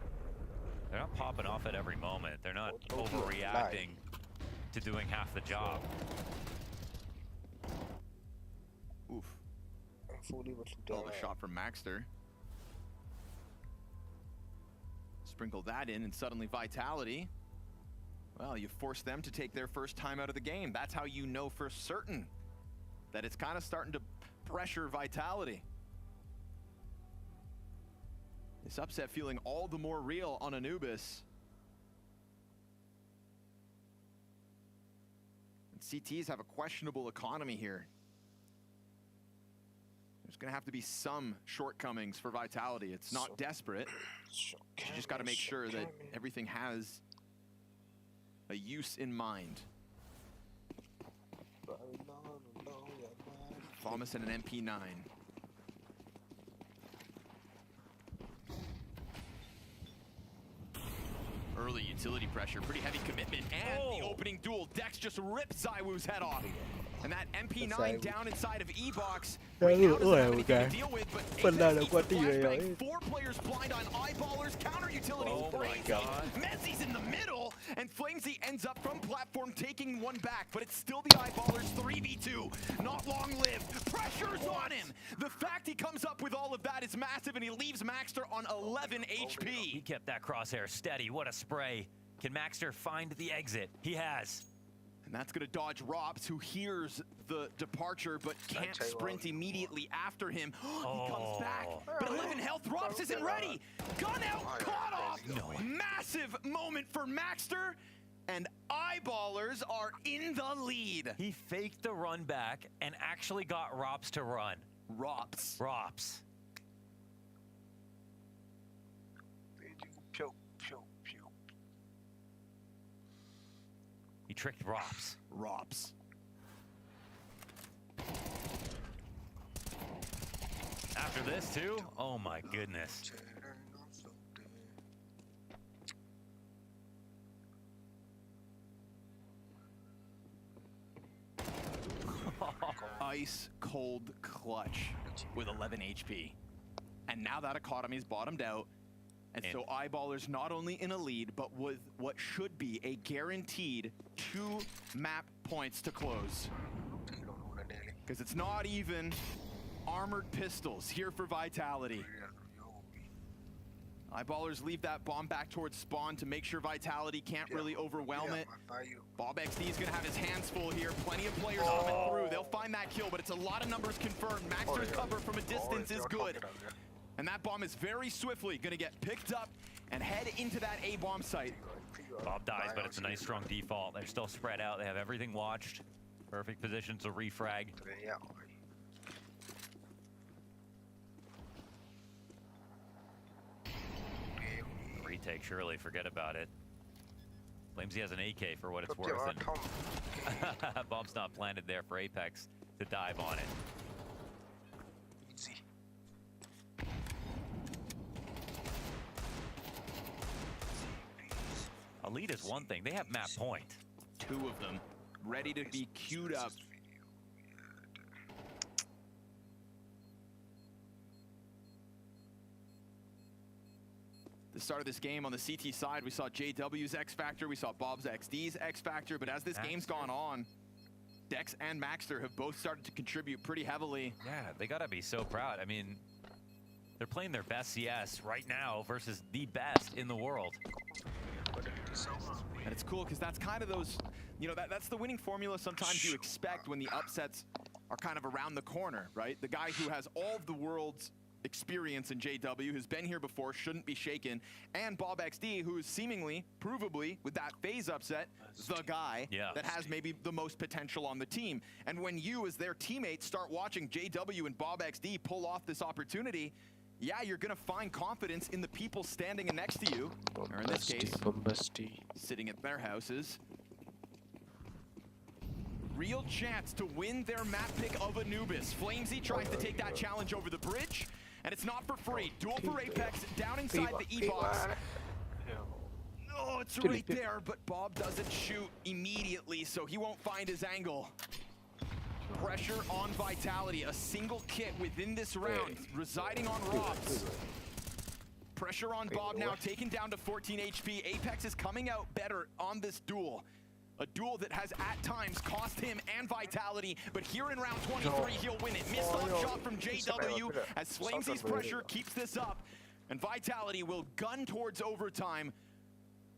popping off at every moment. They're not overreacting to doing half the job. Oof. Oh, a shot from Maxter. Sprinkle that in, and suddenly Vitality. Well, you force them to take their first time out of the game. That's how you know for certain that it's kind of starting to pressure Vitality. This upset feeling all the more real on Anubis. And CTs have a questionable economy here. There's going to have to be some shortcomings for Vitality. It's not desperate. You just got to make sure that everything has a use in mind. Thomas and an MP9. Early utility pressure, pretty heavy commitment, and the opening duel. Dex just rips Zywoo's head off. And that MP9 down inside of E-Box right now doesn't have anything to deal with, but flashbang, 4 players blind on Eyeballers, counter utility crazy. Mezzi's in the middle, and Flamesy ends up from platform taking 1 back, but it's still the Eyeballers 3v2. Not long-lived. Pressure's on him. The fact he comes up with all of that is massive, and he leaves Maxter on 11 HP. He kept that crosshair steady. What a spray. Can Maxter find the exit? He has. And that's going to dodge Robs, who hears the departure but can't sprint immediately after him. He comes back, but 11 health. Robs isn't ready. Gun out, caught off. No. Massive moment for Maxter, and Eyeballers are in the lead. He faked the run back and actually got Robs to run. Robs. He tricked Robs. After this too? Oh my goodness. Ice cold clutch with 11 HP. And now that economy's bottomed out, And so Eyeballers not only in a lead, but with what should be a guaranteed 2 map points to close. Because it's not even armored pistols here for Vitality. Eyeballers leave that bomb back towards spawn to make sure Vitality can't really overwhelm it. Bob XD is going to have his hands full here. Plenty of players coming through. They'll find that kill, but it's a lot of numbers confirmed. Maxter's cover from a distance is good. And that bomb is very swiftly going to get picked up and head into that A bomb site. Bob dies, but it's a nice strong default. They're still spread out. They have everything watched. Perfect position to refrag. Retake, surely, forget about it. Claims he has an AK for what it's worth. And Bomb's not planted there for Apex to dive on it. Easy. A lead is one thing. They have map point. 2 of them ready to be queued up. The start of this game on the CT side, we saw JW's X Factor, we saw Bob's XD's X Factor, but as this game's gone on, Dex and Maxter have both started to contribute pretty heavily. Yeah, they gotta be so proud. I mean, they're playing their best CS right now versus the best in the world. And it's cool because that's kind of those, you know, that's the winning formula sometimes you expect when the upsets are kind of around the corner, right? The guy who has all of the world's experience in JW, who's been here before, shouldn't be shaken, and Bob XD, who is seemingly, provably, with that phase upset, the guy that has maybe the most potential on the team. And when you, as their teammates, start watching JW and Bob XD pull off this opportunity, yeah, you're gonna find confidence in the people standing next to you, or in this case, sitting at their houses. Real chance to win their map pick of Anubis. Flamesy tries to take that challenge over the bridge, and it's not for free. Duel for Apex down inside the E-box. Oh, it's right there, but Bob doesn't shoot immediately, so he won't find his angle. Pressure on Vitality, a single kit within this round, residing on Robs. Pressure on Bob now, taken down to 14 HP. Apex is coming out better on this duel. A duel that has at times cost him and Vitality, but here in round 23, he'll win it. Missed off shot from JW as Flamesy's pressure keeps this up, and Vitality will gun towards overtime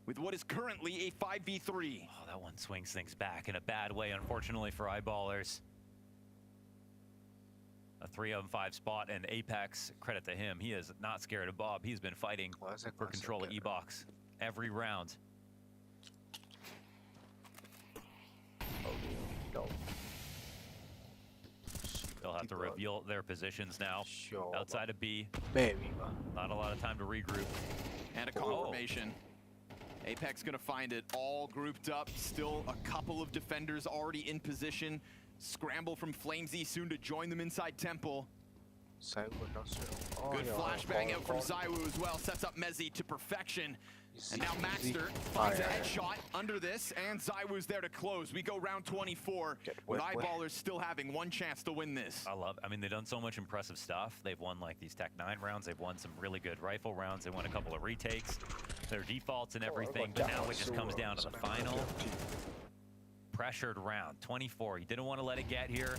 with what is currently a 5v3. Oh, that one swings things back in a bad way, unfortunately for Eyeballers. A 3-on-5 spot, and Apex, credit to him, he is not scared of Bob. He's been fighting for control of E-box every round. They'll have to reveal their positions now. Outside of B. Not a lot of time to regroup. And a confirmation. Apex gonna find it all grouped up. Still a couple of defenders already in position. Scramble from Flamesy soon to join them inside Temple. Good flashbang out from Zywoo as well. Sets up Mezzy to perfection. And now Maxter finds a headshot under this, and Zywoo's there to close. We go round 24, with Eyeballers still having one chance to win this. I mean, they've done so much impressive stuff. They've won like these Tech 9 rounds. They've won some really good rifle rounds. They won a couple of retakes. Their defaults and everything, but now it just comes down to the final. Pressured round, 24. You didn't want to let it get here.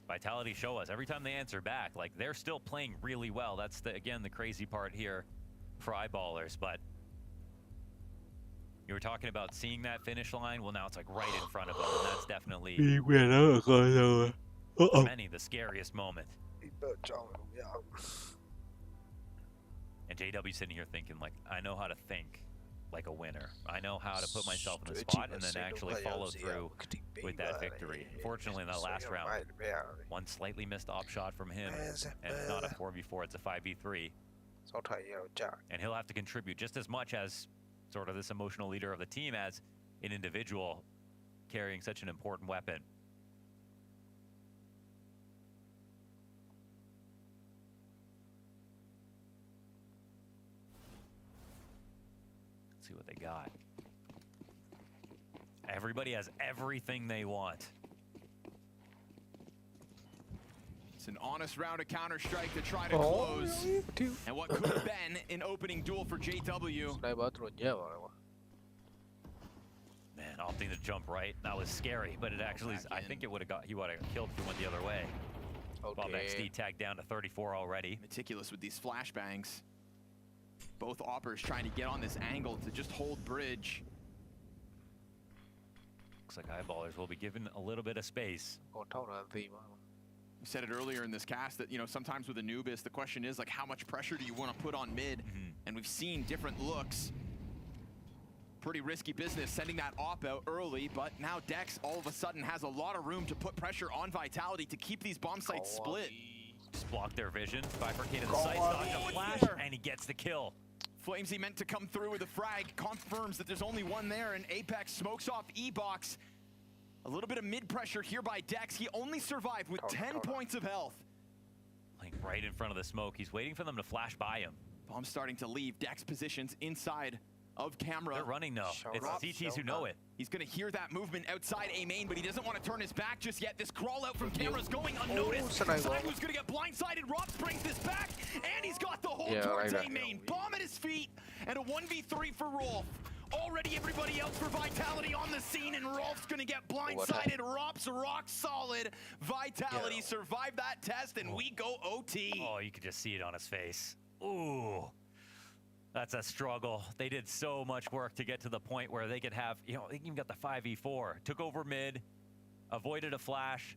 Vitality show us every time they answer back, like they're still playing really well. That's again the crazy part here for Eyeballers. But you were talking about seeing that finish line. Well, now it's like right in front of them, and that's definitely for many the scariest moment. And JW sitting here thinking like, I know how to think like a winner. I know how to put myself in the spot and then actually follow through with that victory. Unfortunately, in that last round, one slightly missed op shot from him, and it's not a 4v4, it's a 5v3. And he'll have to contribute just as much as sort of this emotional leader of the team as an individual carrying such an important weapon. See what they got. Everybody has everything they want. It's an honest round of Counter-Strike to try to close. And what could have been an opening duel for JW. Sniper turun jauh. Man, opting to jump right, that was scary, but it actually, I think he would have killed if he went the other way. Bob XD tagged down to 34 already. Meticulous with these flashbangs. Both oppers trying to get on this angle to just hold bridge. Looks like Eyeballers will be given a little bit of space. We said it earlier in this cast that, you know, sometimes with Anubis, the question is, like, how much pressure do you want to put on mid? And we've seen different looks. Pretty risky business sending that op out early, but now Dex all of a sudden has a lot of room to put pressure on Vitality to keep these bomb sites split. Just blocked their vision, bifurcated the sights, dodged a flash, and he gets the kill. Flamesy meant to come through with a frag, confirms that there's only one there, and Apex smokes off E-Box. A little bit of mid-pressure here by Dex. He only survived with 10 points of health. Like right in front of the smoke. He's waiting for them to flash by him. Bomb's starting to leave. Dex positions inside of camera. They're running though. It's CTs who know it. He's gonna hear that movement outside A main, but he doesn't want to turn his back just yet. This crawl out from camera's going unnoticed. Zywoo's gonna get blindsided. Rob brings this back, and he's got the hold towards A main. Bomb at his feet, and a 1v3 for Rolf. Already everybody else for Vitality on the scene, and Rolf's gonna get blindsided. Rob's rock solid. Vitality survived that test, and we go OT. Oh, you could just see it on his face. Ooh. That's a struggle. They did so much work to get to the point where they could have, you know, they even got the 5v4. Took over mid, avoided a flash.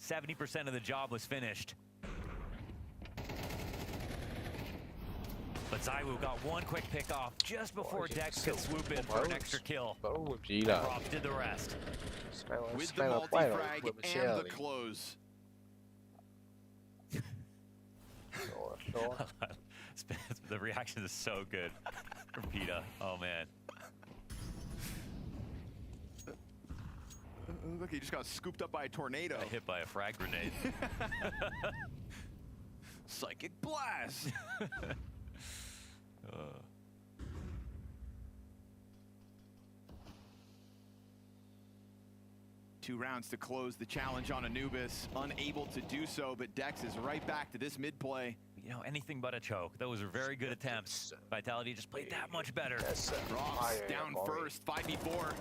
70% of the job was finished. But Zywoo got one quick pick off just before Dex could swoop in for an extra kill. Rob did the rest. With the multi-frag and the close. The reaction is so good from PETA. Oh man. Look, he just got scooped up by a tornado. Hit by a frag grenade. Psychic blast. 2 rounds to close the challenge on Anubis. Unable to do so, but Dex is right back to this mid play. You know, anything but a choke. Those are very good attempts. Vitality just played that much better. Ross down first, 5v4.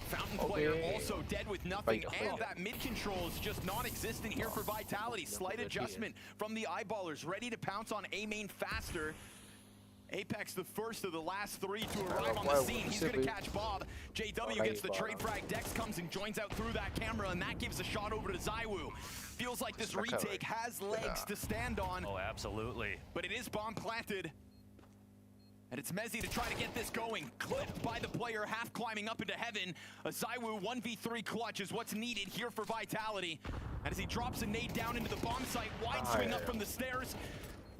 Fountain player also dead with nothing, and that mid control is just non-existent here for Vitality. Slight adjustment from the Eyeballers, ready to pounce on A main faster. Apex, the first of the last 3 to arrive on the scene. He's going to catch Bob. JW gets the trade frag. Dex comes and joins out through that camera, and that gives a shot over to Zywoo. Feels like this retake has legs to stand on. Oh, absolutely. But it is bomb planted. And it's Mezzy to try to get this going. Clipped by the player, half climbing up into heaven. A Zywoo 1v3 clutch is what's needed here for Vitality. And as he drops a nade down into the bomb site, wide swing up from the stairs.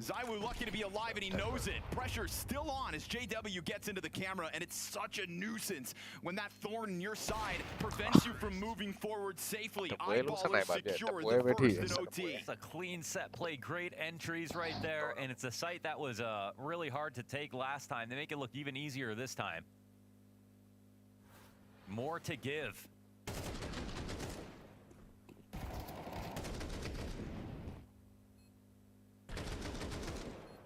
Zywoo lucky to be alive, and he knows it. Pressure's still on as JW gets into the camera, and it's such a nuisance when that thorn in your side prevents you from moving forward safely. Eyeballers secure the first in OT. It's a clean set play, great entries right there, and it's a site that was really hard to take last time. They make it look even easier this time. More to give.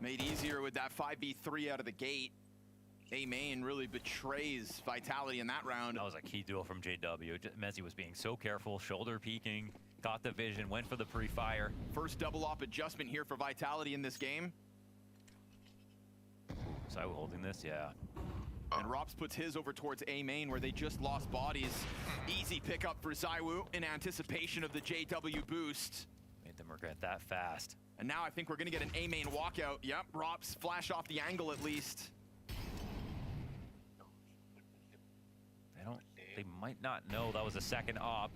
Made easier with that 5v3 out of the gate. A main really betrays Vitality in that round. That was a key duel from JW. Mezzy was being so careful, shoulder peeking, got the vision, went for the pre-fire. First double op adjustment here for Vitality in this game. Zywoo holding this, yeah. And Rops puts his over towards A main where they just lost bodies. Easy pickup for Zywoo in anticipation of the JW boost. Made them regret that fast. And now I think we're gonna get an A main walkout. Yep, Rops flash off the angle at least. They might not know that was a second op.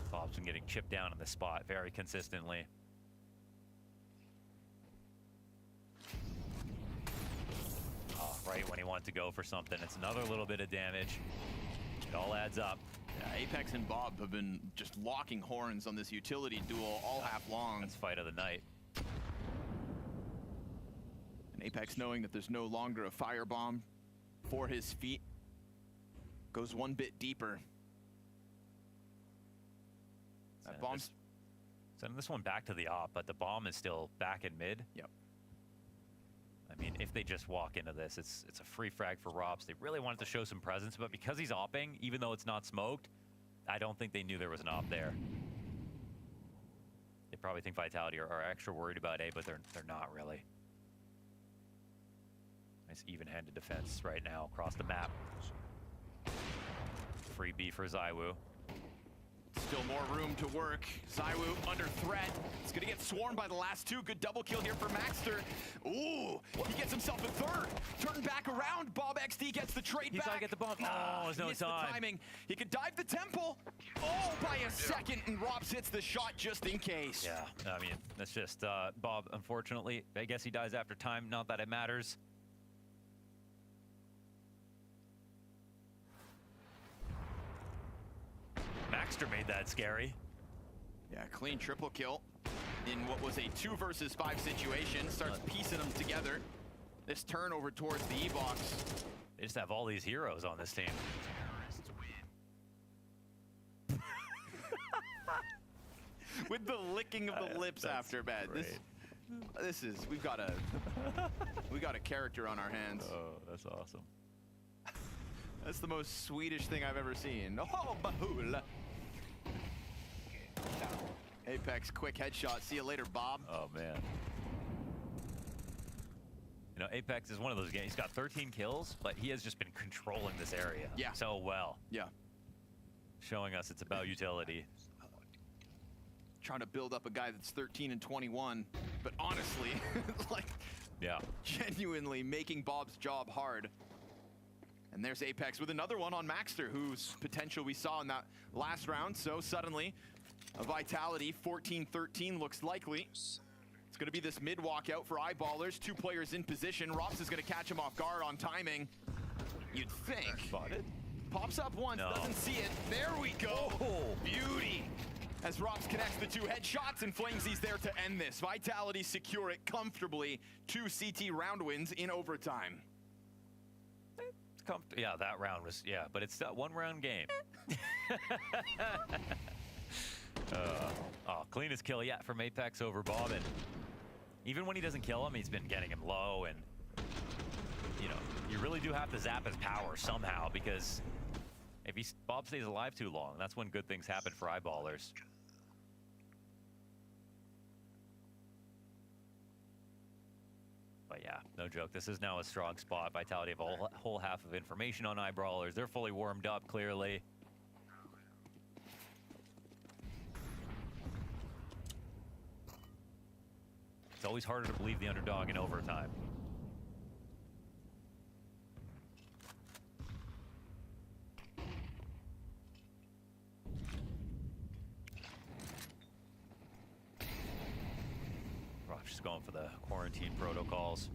Bob's been getting chipped down in the spot very consistently. Oh, right when he wants to go for something. It's another little bit of damage. It all adds up. Yeah, Apex and Bob have been just locking horns on this utility duel all half long. That's fight of the night. And Apex knowing that there's no longer a firebomb for his feet. goes one bit deeper. That bomb's sending this one back to the op, but the bomb is still back in mid. Yep. I mean, if they just walk into this, it's a free frag for Robs. They really wanted to show some presence, but because he's opping, even though it's not smoked, I don't think they knew there was an op there. They probably think Vitality are extra worried about A, but they're not really. Nice even-handed defense right now across the map. Free B for ZywOo. Still more room to work. ZywOo under threat. It's gonna get swarmed by the last two. Good double kill here for Maxter. Ooh, he gets himself a third. Turn back around. Bob XD gets the trade He's back. gotta get the bomb. Oh, there's no missed the time. timing. He could dive the temple. Oh, by a second, and Robs hits the shot just in case. Yeah, I mean, that's just Bob, unfortunately. I guess he dies after time. Not that it matters. Maxter made that scary. Yeah, clean triple kill in what was a 2 versus 5 situation. Starts piecing them together. This turnover towards the E-box. They just have all these heroes on this team. With the licking of the lips after bed. This is we got a character on our hands. Oh, that's awesome. That's the most Swedish thing I've ever seen. Oh, Bahul. Apex, quick headshot. See you later, Bob. Oh, man. You know, Apex is one of those games. He's got 13 kills, but he has just been controlling this area so well. Yeah. Showing us it's about utility. Trying to build up a guy that's 13 and 21, but honestly, like, genuinely making Bob's job hard. And there's Apex with another one on Maxter, whose potential we saw in that last round. So suddenly, a Vitality 14-13 looks likely. It's going to be this mid walkout for Eyeballers. 2 players in position. Rops is going to catch him off guard on timing. You'd think. Spotted. Pops up once, doesn't see it. There we go. Beauty. As Rops connects the 2 headshots, and Flamesy's there to end this. Vitality secure it comfortably. 2 CT round wins in overtime. Yeah, that round was, but it's a 1-round game. Cleanest kill yet from Apex over Bob, and even when he doesn't kill him, he's been getting him low, and you know, you really do have to zap his power somehow, because if Bob stays alive too long, that's when good things happen for Eyeballers. But yeah, no joke. This is now a strong spot. Vitality have a whole half of information on Eyeballers. They're fully warmed up, clearly. It's always harder to believe the underdog in overtime. Just going for the quarantine protocols.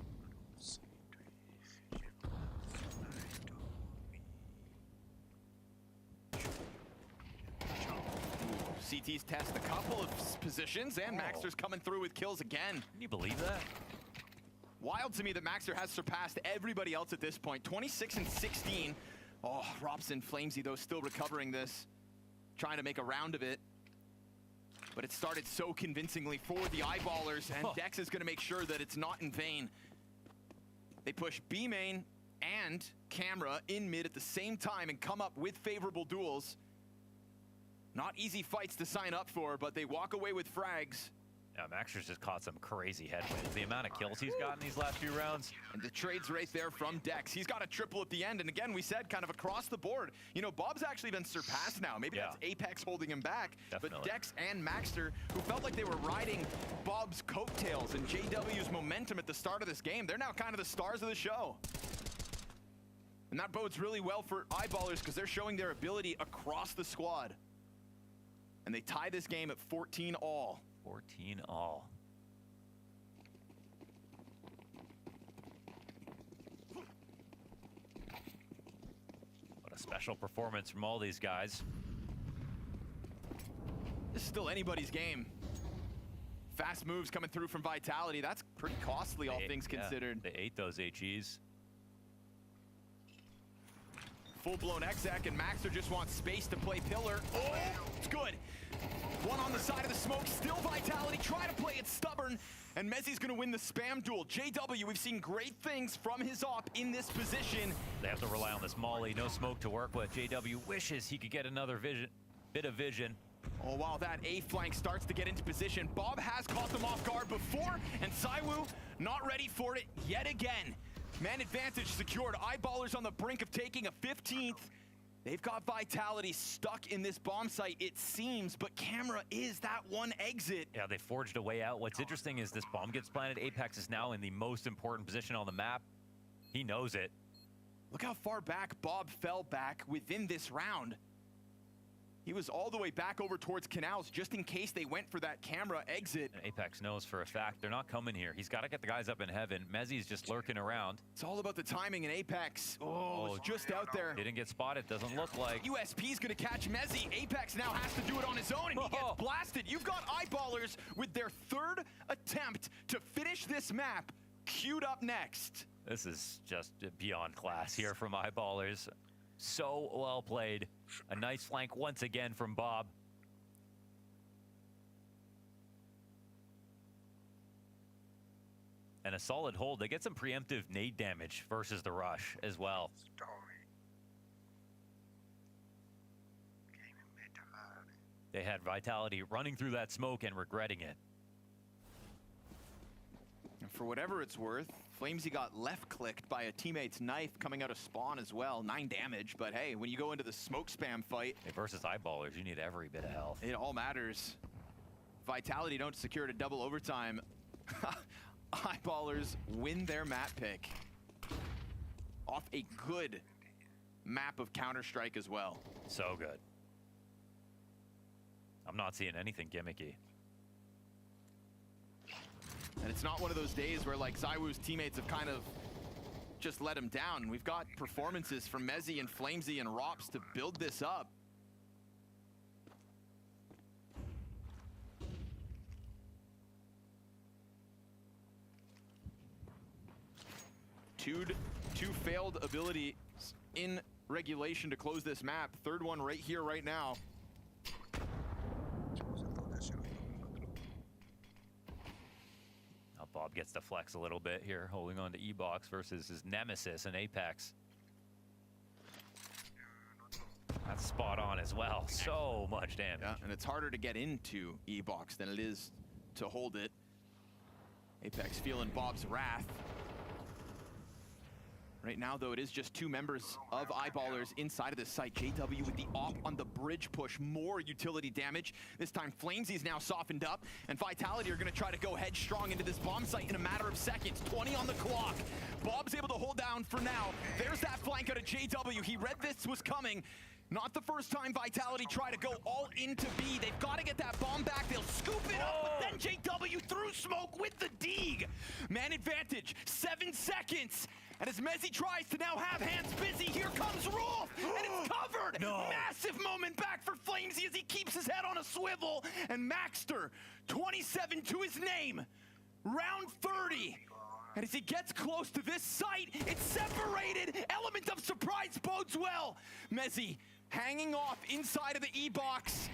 CT's test a couple of positions, and Maxter's coming through with kills again. Can you believe that? Wild to me that Maxter has surpassed everybody else at this point. 26 and 16. Oh, Robson Flamesy, though, still recovering this. Trying to make a round of it. But it started so convincingly for the Eyeballers, and Dex is going to make sure that it's not in vain. They push B main and Camera in mid at the same time and come up with favorable duels. Not easy fights to sign up for, but they walk away with frags. Yeah, Maxter's just caught some crazy headwinds. The amount of kills he's gotten these last few rounds. And the trade's right there from Dex. He's got a triple at the end, and again, we said kind of across the board. You know, Bob's actually been surpassed now. Maybe that's Apex holding him back. Definitely. But Dex and Maxter, who felt like they were riding Bob's coattails and JW's momentum at the start of this game, they're now kind of the stars of the show. And that bodes really well for Eyeballers because they're showing their ability across the squad. And they tie this game at 14 all. 14 all. What a special performance from all these guys. This is still anybody's game. Fast moves coming through from Vitality. That's pretty costly, all things considered. They ate those HEs. Full-blown exec, and Maxter just wants space to play pillar. Oh, it's good. One on the side of the smoke, still Vitality, try to play it stubborn, and Mezzi's gonna win the spam duel. JW, we've seen great things from his op in this position. They have to rely on this molly, no smoke to work with. JW wishes he could get another bit of vision. Oh, while that A flank starts to get into position, Bob has caught them off guard before, and ZywOo not ready for it yet again. Man advantage secured, Eyeballers on the brink of taking a 15th. They've got Vitality stuck in this bomb site, it seems, but Camera is that one exit. Yeah, they forged a way out. What's interesting is this bomb gets planted. Apex is now in the most important position on the map. He knows it. Look how far back Bob fell back within this round. He was all the way back over towards Canals just in case they went for that Camera exit. And Apex knows for a fact they're not coming here. He's got to get the guys up in heaven. Mezzi's just lurking around. It's all about the timing in Apex. Oh, it's just out there. Didn't get spotted, doesn't look like. USP's gonna catch Mezzi. Apex now has to do it on his own, and he gets blasted. You've got Eyeballers with their third attempt to finish this map queued up next. This is just beyond class here from Eyeballers. So well played. A nice flank once again from Bob. And a solid hold. They get some preemptive nade damage versus the rush as well. They had Vitality running through that smoke and regretting it. And for whatever it's worth, Flamesy got left-clicked by a teammate's knife coming out of spawn as well. 9 damage, but hey, when you go into the smoke spam fight... Hey, versus Eyeballers, you need every bit of health. It all matters. Vitality don't secure it a double overtime. Eyeballers win their map pick. Off a good map of Counter-Strike as well. So good. I'm not seeing anything gimmicky. And it's not one of those days where like ZywOo's teammates have kind of just let him down. We've got performances from Mezzi and Flamesy and Rops to build this up. Two failed abilities in regulation to close this map. Third one right here, right now. Bob gets to flex a little bit here, holding on to E-Box versus his nemesis in Apex. That's spot on as well. So much damage. Yeah, and it's harder to get into E-Box than it is to hold it. Apex feeling Bob's wrath. Right now, though, it is just 2 members of Eyeballers inside of this site. JW with the op on the bridge push, more utility damage. This time, Flamesy's now softened up, and Vitality are gonna try to go headstrong into this bomb site in a matter of seconds. 20 on the clock. Bob's able to hold down for now. There's that flank out of JW. He read this was coming. Not the first time Vitality try to go all into B. They've got to get that bomb back. They'll scoop it up, but then JW through smoke with the Deeg. Man advantage, 7 seconds. And as Mezzi tries to now have hands busy, here comes Rolf, and it's covered! No. Massive moment back for Flamesy as he keeps his head on a swivel. And Maxter, 27 to his name. Round 30. And as he gets close to this site, it's separated. Element of surprise bodes well. Mezzi hanging off inside of the E-box.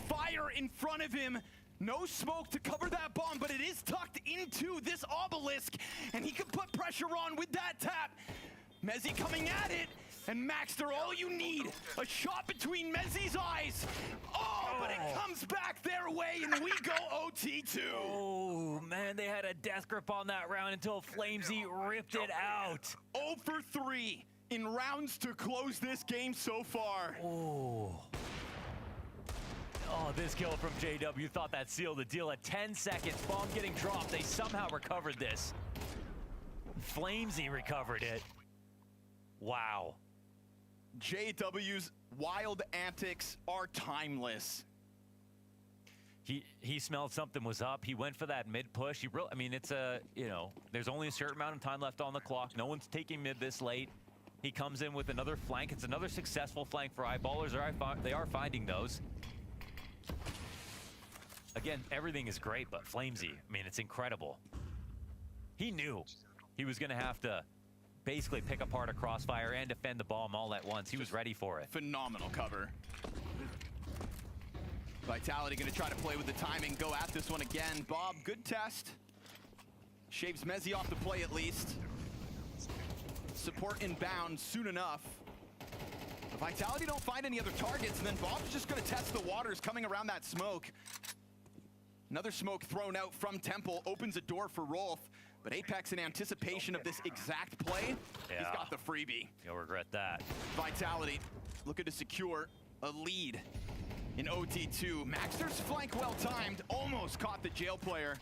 Fire in front of him. No smoke to cover that bomb, but it is tucked into this obelisk, and he can put pressure on with that tap. Mezzi coming at it, and Maxter, all you need, a shot between Mezzi's eyes. Oh, but it comes back their way, and we go OT2. Oh, man, they had a death grip on that round until Flamesy ripped it out. 0 for 3 in rounds to close this game so far. Oh, this kill from JW thought that sealed the deal at 10 seconds. Bomb getting dropped. They somehow recovered this. Flamesy recovered it. Wow. JW's wild antics are timeless. He smelled something was up. He went for that mid push. I mean, it's a, there's only a certain amount of time left on the clock. No one's taking mid this late. He comes in with another flank. It's another successful flank for Eyeballers. They are finding those. Again, everything is great, but Flamesy, I mean, it's incredible. He knew he was going to have to basically pick apart a crossfire and defend the bomb all at once. He was ready for it. Phenomenal cover. Vitality going to try to play with the timing, go at this one again. Bob, good test. Shaves Mezzi off the play at least. Support inbound soon enough. Vitality don't find any other targets, and then Bob's just going to test the waters coming around that smoke. Another smoke thrown out from Temple opens a door for Rolf, but Apex, in anticipation of this exact play, he's got the freebie. You'll regret that. Vitality looking to secure a lead in OT2. Maxter's flank well timed, almost caught the jail player.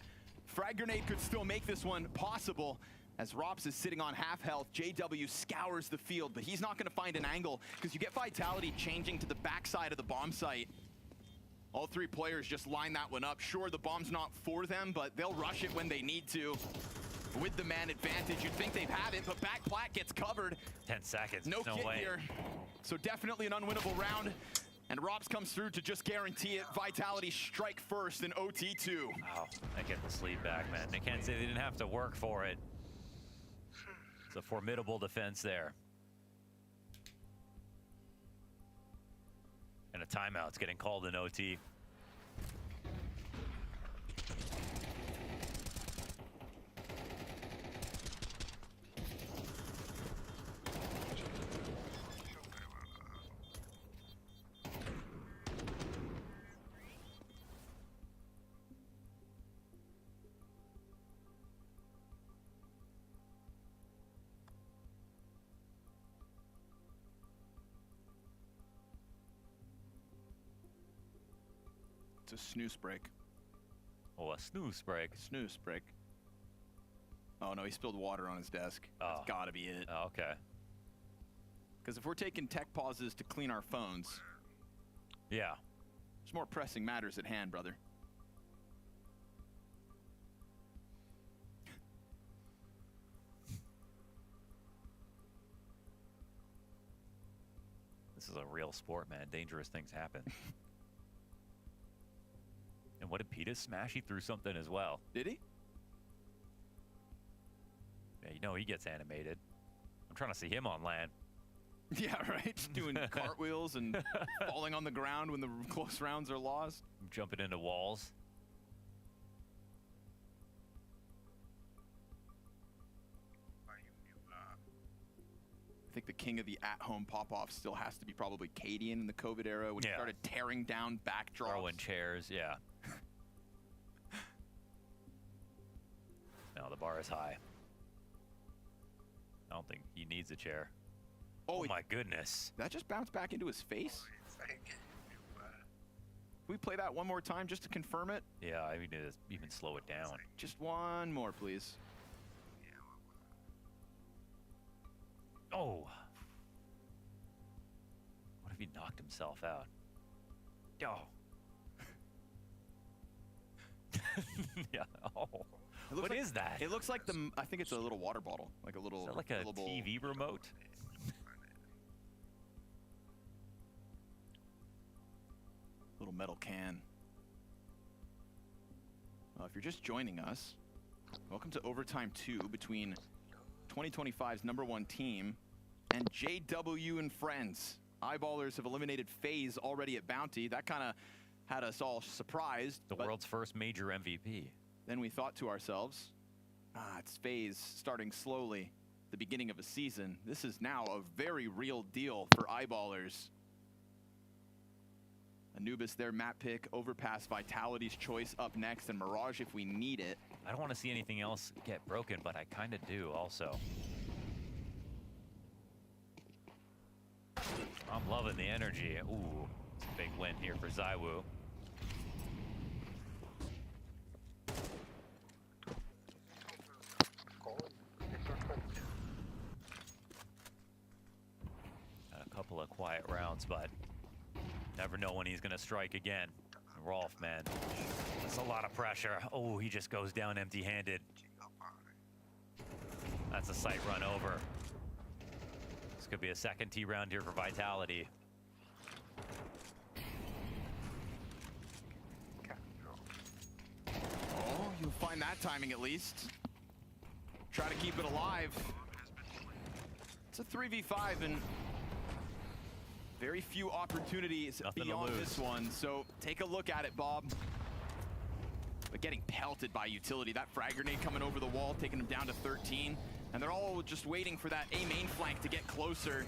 Frag grenade could still make this one possible. As Rops is sitting on half health, JW scours the field, but he's not going to find an angle because you get Vitality changing to the backside of the bomb site. All three players just line that one up. Sure, the bomb's not for them, but they'll rush it when they need to. With the man advantage, you'd think they'd have it, but back plat gets covered. 10 seconds, no kit way. Here. So definitely an unwinnable round. And Rops comes through to just guarantee it. Vitality strike first in OT2. Wow, they get the sleep back, man. They can't say they didn't have to work for it. It's a formidable defense there. And a timeout's getting called in OT. It's a snooze break. Oh, a snooze break. Snooze break. Oh no, he spilled water on his desk. Oh. That's gotta be it. Oh, okay. Because if we're taking tech pauses to clean our phones, yeah, there's more pressing matters at hand, brother. This is a real sport, man. Dangerous things happen. And what did Petus smash? He threw something as well. Did he? Yeah, you know he gets animated. I'm trying to see him on land. Yeah, right? Just doing cartwheels and falling on the ground when the close rounds are lost. Jumping into walls. I think the king of the at-home pop-off still has to be probably Cadian in the COVID era when he started tearing down backdrops. Throwing chairs, yeah. No, the bar is high. I don't think he needs a chair. Oh my goodness. That just bounced back into his face? Can we play that one more time just to confirm it? Yeah, I need to even slow it down. Just one more, please. Oh. What if he knocked himself out? Oh. Yeah. Oh. What is that? It looks like I think it's a little water bottle, like a little. Is that like a TV remote? Little metal can. If you're just joining us, welcome to Overtime 2 between 2025's #1 team and JW and friends. Eyeballers have eliminated FaZe already at Bounty. That kind of had us all surprised. The world's first major MVP. Then we thought to ourselves, it's FaZe starting slowly, the beginning of a season. This is now a very real deal for Eyeballers. Anubis, their map pick, Overpass, Vitality's choice up next, and Mirage if we need it. I don't want to see anything else get broken, but I kind of do also. I'm loving the energy. Ooh, it's a big win here for ZywOo. A couple of quiet rounds, but never know when he's going to strike again. Rolf, man, that's a lot of pressure. Oh, he just goes down empty-handed. That's a sight run over. This could be a second T round here for Vitality. Oh, you'll find that timing at least. Try to keep it alive. It's a 3v5 and very few opportunities beyond this one. So take a look at it, Bob. But getting pelted by utility. That frag grenade coming over the wall, taking him down to 13. And they're all just waiting for that A main flank to get closer.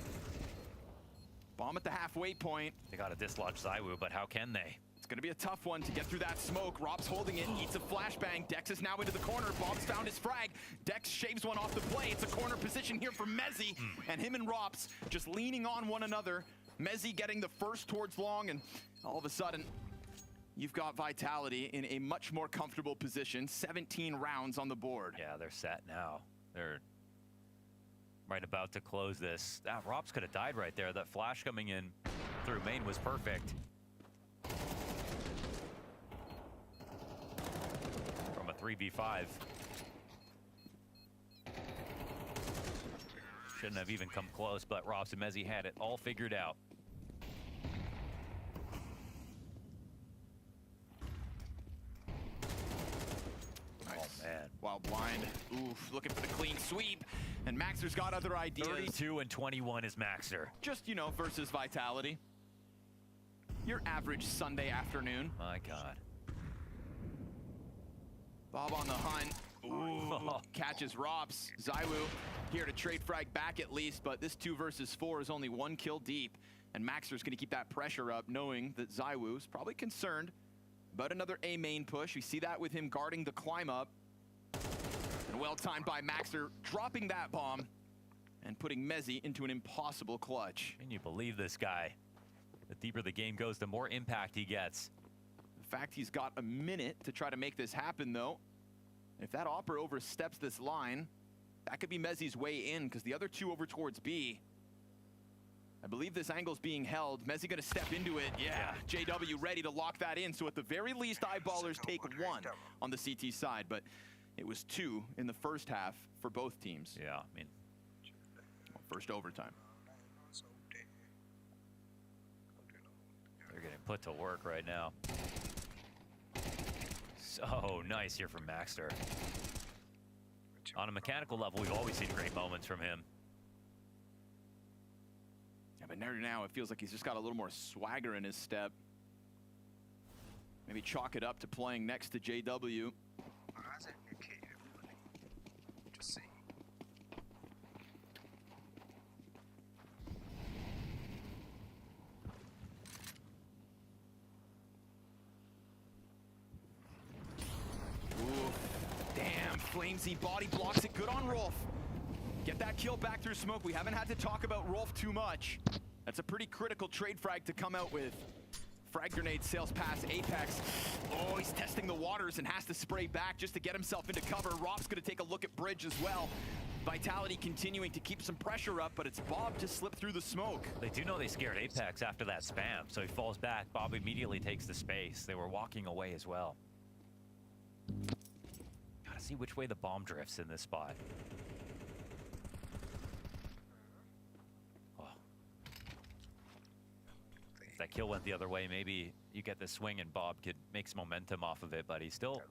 Bomb at the halfway point. They got to dislodge ZywOo, but how can they? It's going to be a tough one to get through that smoke. Rob's holding it, eats a flashbang. Dex is now into the corner. Bob's found his frag. Dex shaves one off the play. It's a corner position here for Mezzi. And him and Rops just leaning on one another. Mezzi getting the first towards long, and all of a sudden, you've got Vitality in a much more comfortable position. 17 rounds on the board. Yeah, they're set now. They're right about to close this. Ah, Rops could have died right there. That flash coming in through main was perfect. From a 3v5. Shouldn't have even come close, but Rops and Mezzi had it all figured out. While blind, oof, looking for the clean sweep. And Maxer's got other ideas. 32 and 21 is Maxer. Just, you know, versus Vitality. Your average Sunday afternoon. My God. Bob on the hunt. Ooh, catches Rops. ZywOo here to trade frag back at least, but this 2 versus 4 is only 1 kill deep. And Maxer's gonna keep that pressure up, knowing that ZywOo's probably concerned about another A main push. We see that with him guarding the climb up. And well timed by Maxer, dropping that bomb and putting Mezzi into an impossible clutch. Can you believe this guy? The deeper the game goes, the more impact he gets. The fact he's got a minute to try to make this happen, though. If that Opera oversteps this line, that could be Mezzi's way in, because the other 2 over towards B. I believe this angle's being held. Mezzi gonna step into it. Yeah, JW ready to lock that in. So at the very least, Eyeballers take 1 on the CT side, but it was 2 in the first half for both teams. Yeah, I mean, first overtime. They're getting put to work right now. So nice here from Maxter. On a mechanical level, we've always seen great moments from him. Yeah, but now it feels like he's just got a little more swagger in his step. Maybe chalk it up to playing next to JW. Flamesy body blocks it. Good on Rolf. Get that kill back through smoke. We haven't had to talk about Rolf too much. That's a pretty critical trade frag to come out with. Frag grenade sails past Apex. Oh, he's testing the waters and has to spray back just to get himself into cover. Rob's gonna take a look at Bridge as well. Vitality continuing to keep some pressure up, but it's Bob to slip through the smoke. They do know they scared Apex after that spam, so he falls back. Bob immediately takes the space. They were walking away as well. Gotta see which way the bomb drifts in this spot. Oh. If that kill went the other way, maybe you get the swing and Bob could make some momentum off of it, but he's still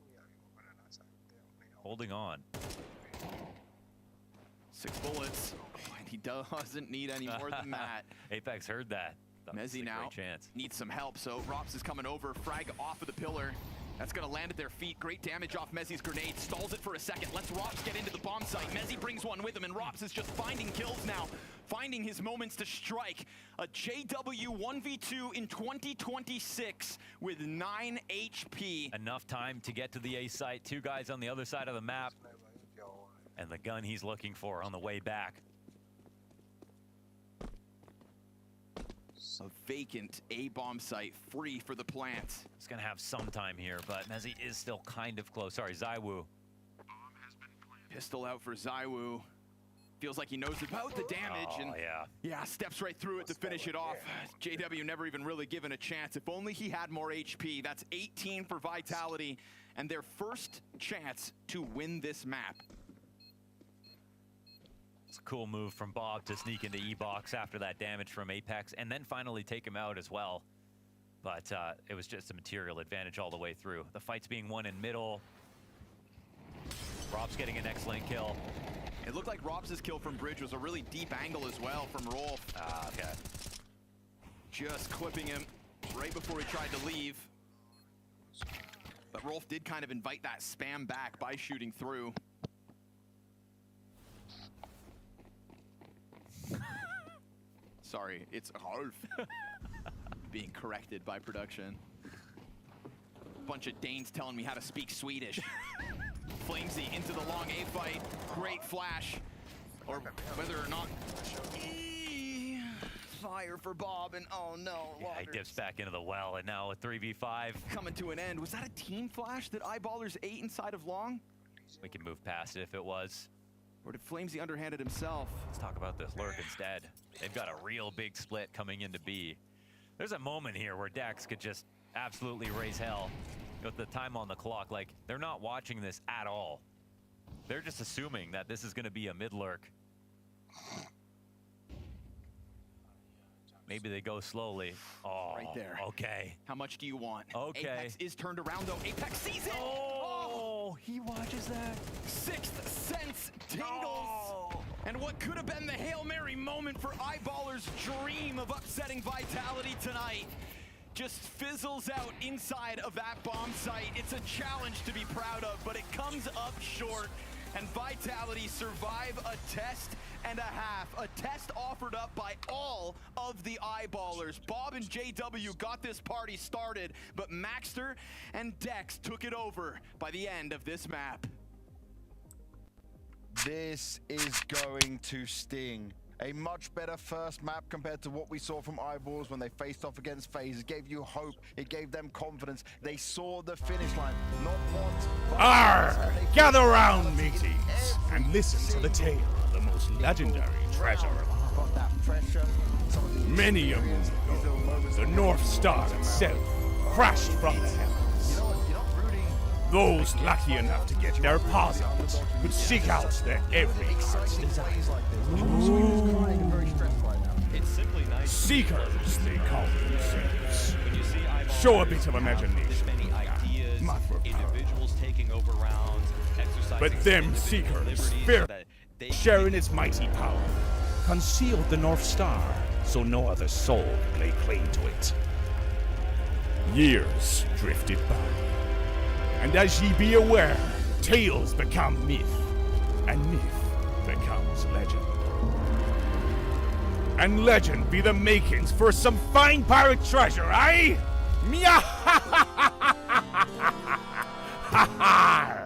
holding on. 6 bullets, and he doesn't need any more than that. Apex heard that. Mezzi now needs some help, so Rops is coming over. Frag off of the pillar. That's gonna land at their feet. Great damage off Mezzi's grenade. Stalls it for a second. Lets Rops get into the bomb site. Mezzi brings one with him, and Rops is just finding kills now. Finding his moments to strike. A JW 1v2 in 2026 with 9 HP. Enough time to get to the A site. 2 guys on the other side of the map. And the gun he's looking for on the way back. A vacant A-bomb site, free for the plant. He's gonna have some time here, but Mezzi is still kind of close. Sorry, ZywOo. Pistol out for ZywOo. Feels like he knows about the damage, and yeah, steps right through it to finish it off. JW never even really given a chance. If only he had more HP. That's 18 for Vitality, and their first chance to win this map. It's a cool move from Bob to sneak into E-box after that damage from Apex, and then finally take him out as well. But it was just a material advantage all the way through. The fight's being won in middle. Rob's getting an excellent kill. It looked like Robs' kill from Bridge was a really deep angle as well from Rolf. Ah, okay. Just clipping him right before he tried to leave. But Rolf did kind of invite that spam back by shooting through. Sorry, it's Rolf. Being corrected by production. Bunch of Danes telling me how to speak Swedish. Flamesy into the long A fight. Great flash. Or whether or not... Fire for Bob, and oh no. Yeah, he dips back into the well, and now a 3v5. Coming to an end. Was that a team flash that Eyeballers ate inside of long? We can move past it if it was. Or did Flamesy underhand it himself? Let's talk about this lurk instead. They've got a real big split coming into B. There's a moment here where Dex could just absolutely raise hell with the time on the clock. Like, they're not watching this at all. They're just assuming that this is going to be a mid lurk. Maybe they go slowly. Oh, right there. Okay. How much do you want? Okay. Apex is turned around though. Apex sees it. Oh, he watches that. Sixth sense tingles. And what could have been the Hail Mary moment for Eyeballers' dream of upsetting Vitality tonight just fizzles out inside of that bomb site. It's a challenge to be proud of, but it comes up short. And Vitality survive a test and a half. A test offered up by all of the Eyeballers. Bob and JW got this party started, but Maxter and Dex took it over by the end of this map. This is going to sting. A much better first map compared to what we saw from Eyeballs when they faced off against FaZe. It gave you hope. It gave them confidence. They saw the finish line. Not once, but Arr! Gather round, mateys, and listen to the tale of the most legendary treasure. Many a moon ago, the North Star itself crashed from the heavens. Those lucky enough to get their paws on it could seek out their every heart's desire. It's simply nice. Seekers, they call themselves. Show a bit of imagination. Many ideas, individuals taking over rounds, but them seekers, fear sharing its mighty power, concealed the North Star so no other soul could lay claim to it. Years drifted by. And as ye be aware, tales become myth, and myth becomes legend. And legend be the makings for some fine pirate treasure, eh? Mia ha ha ha ha!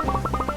Bye.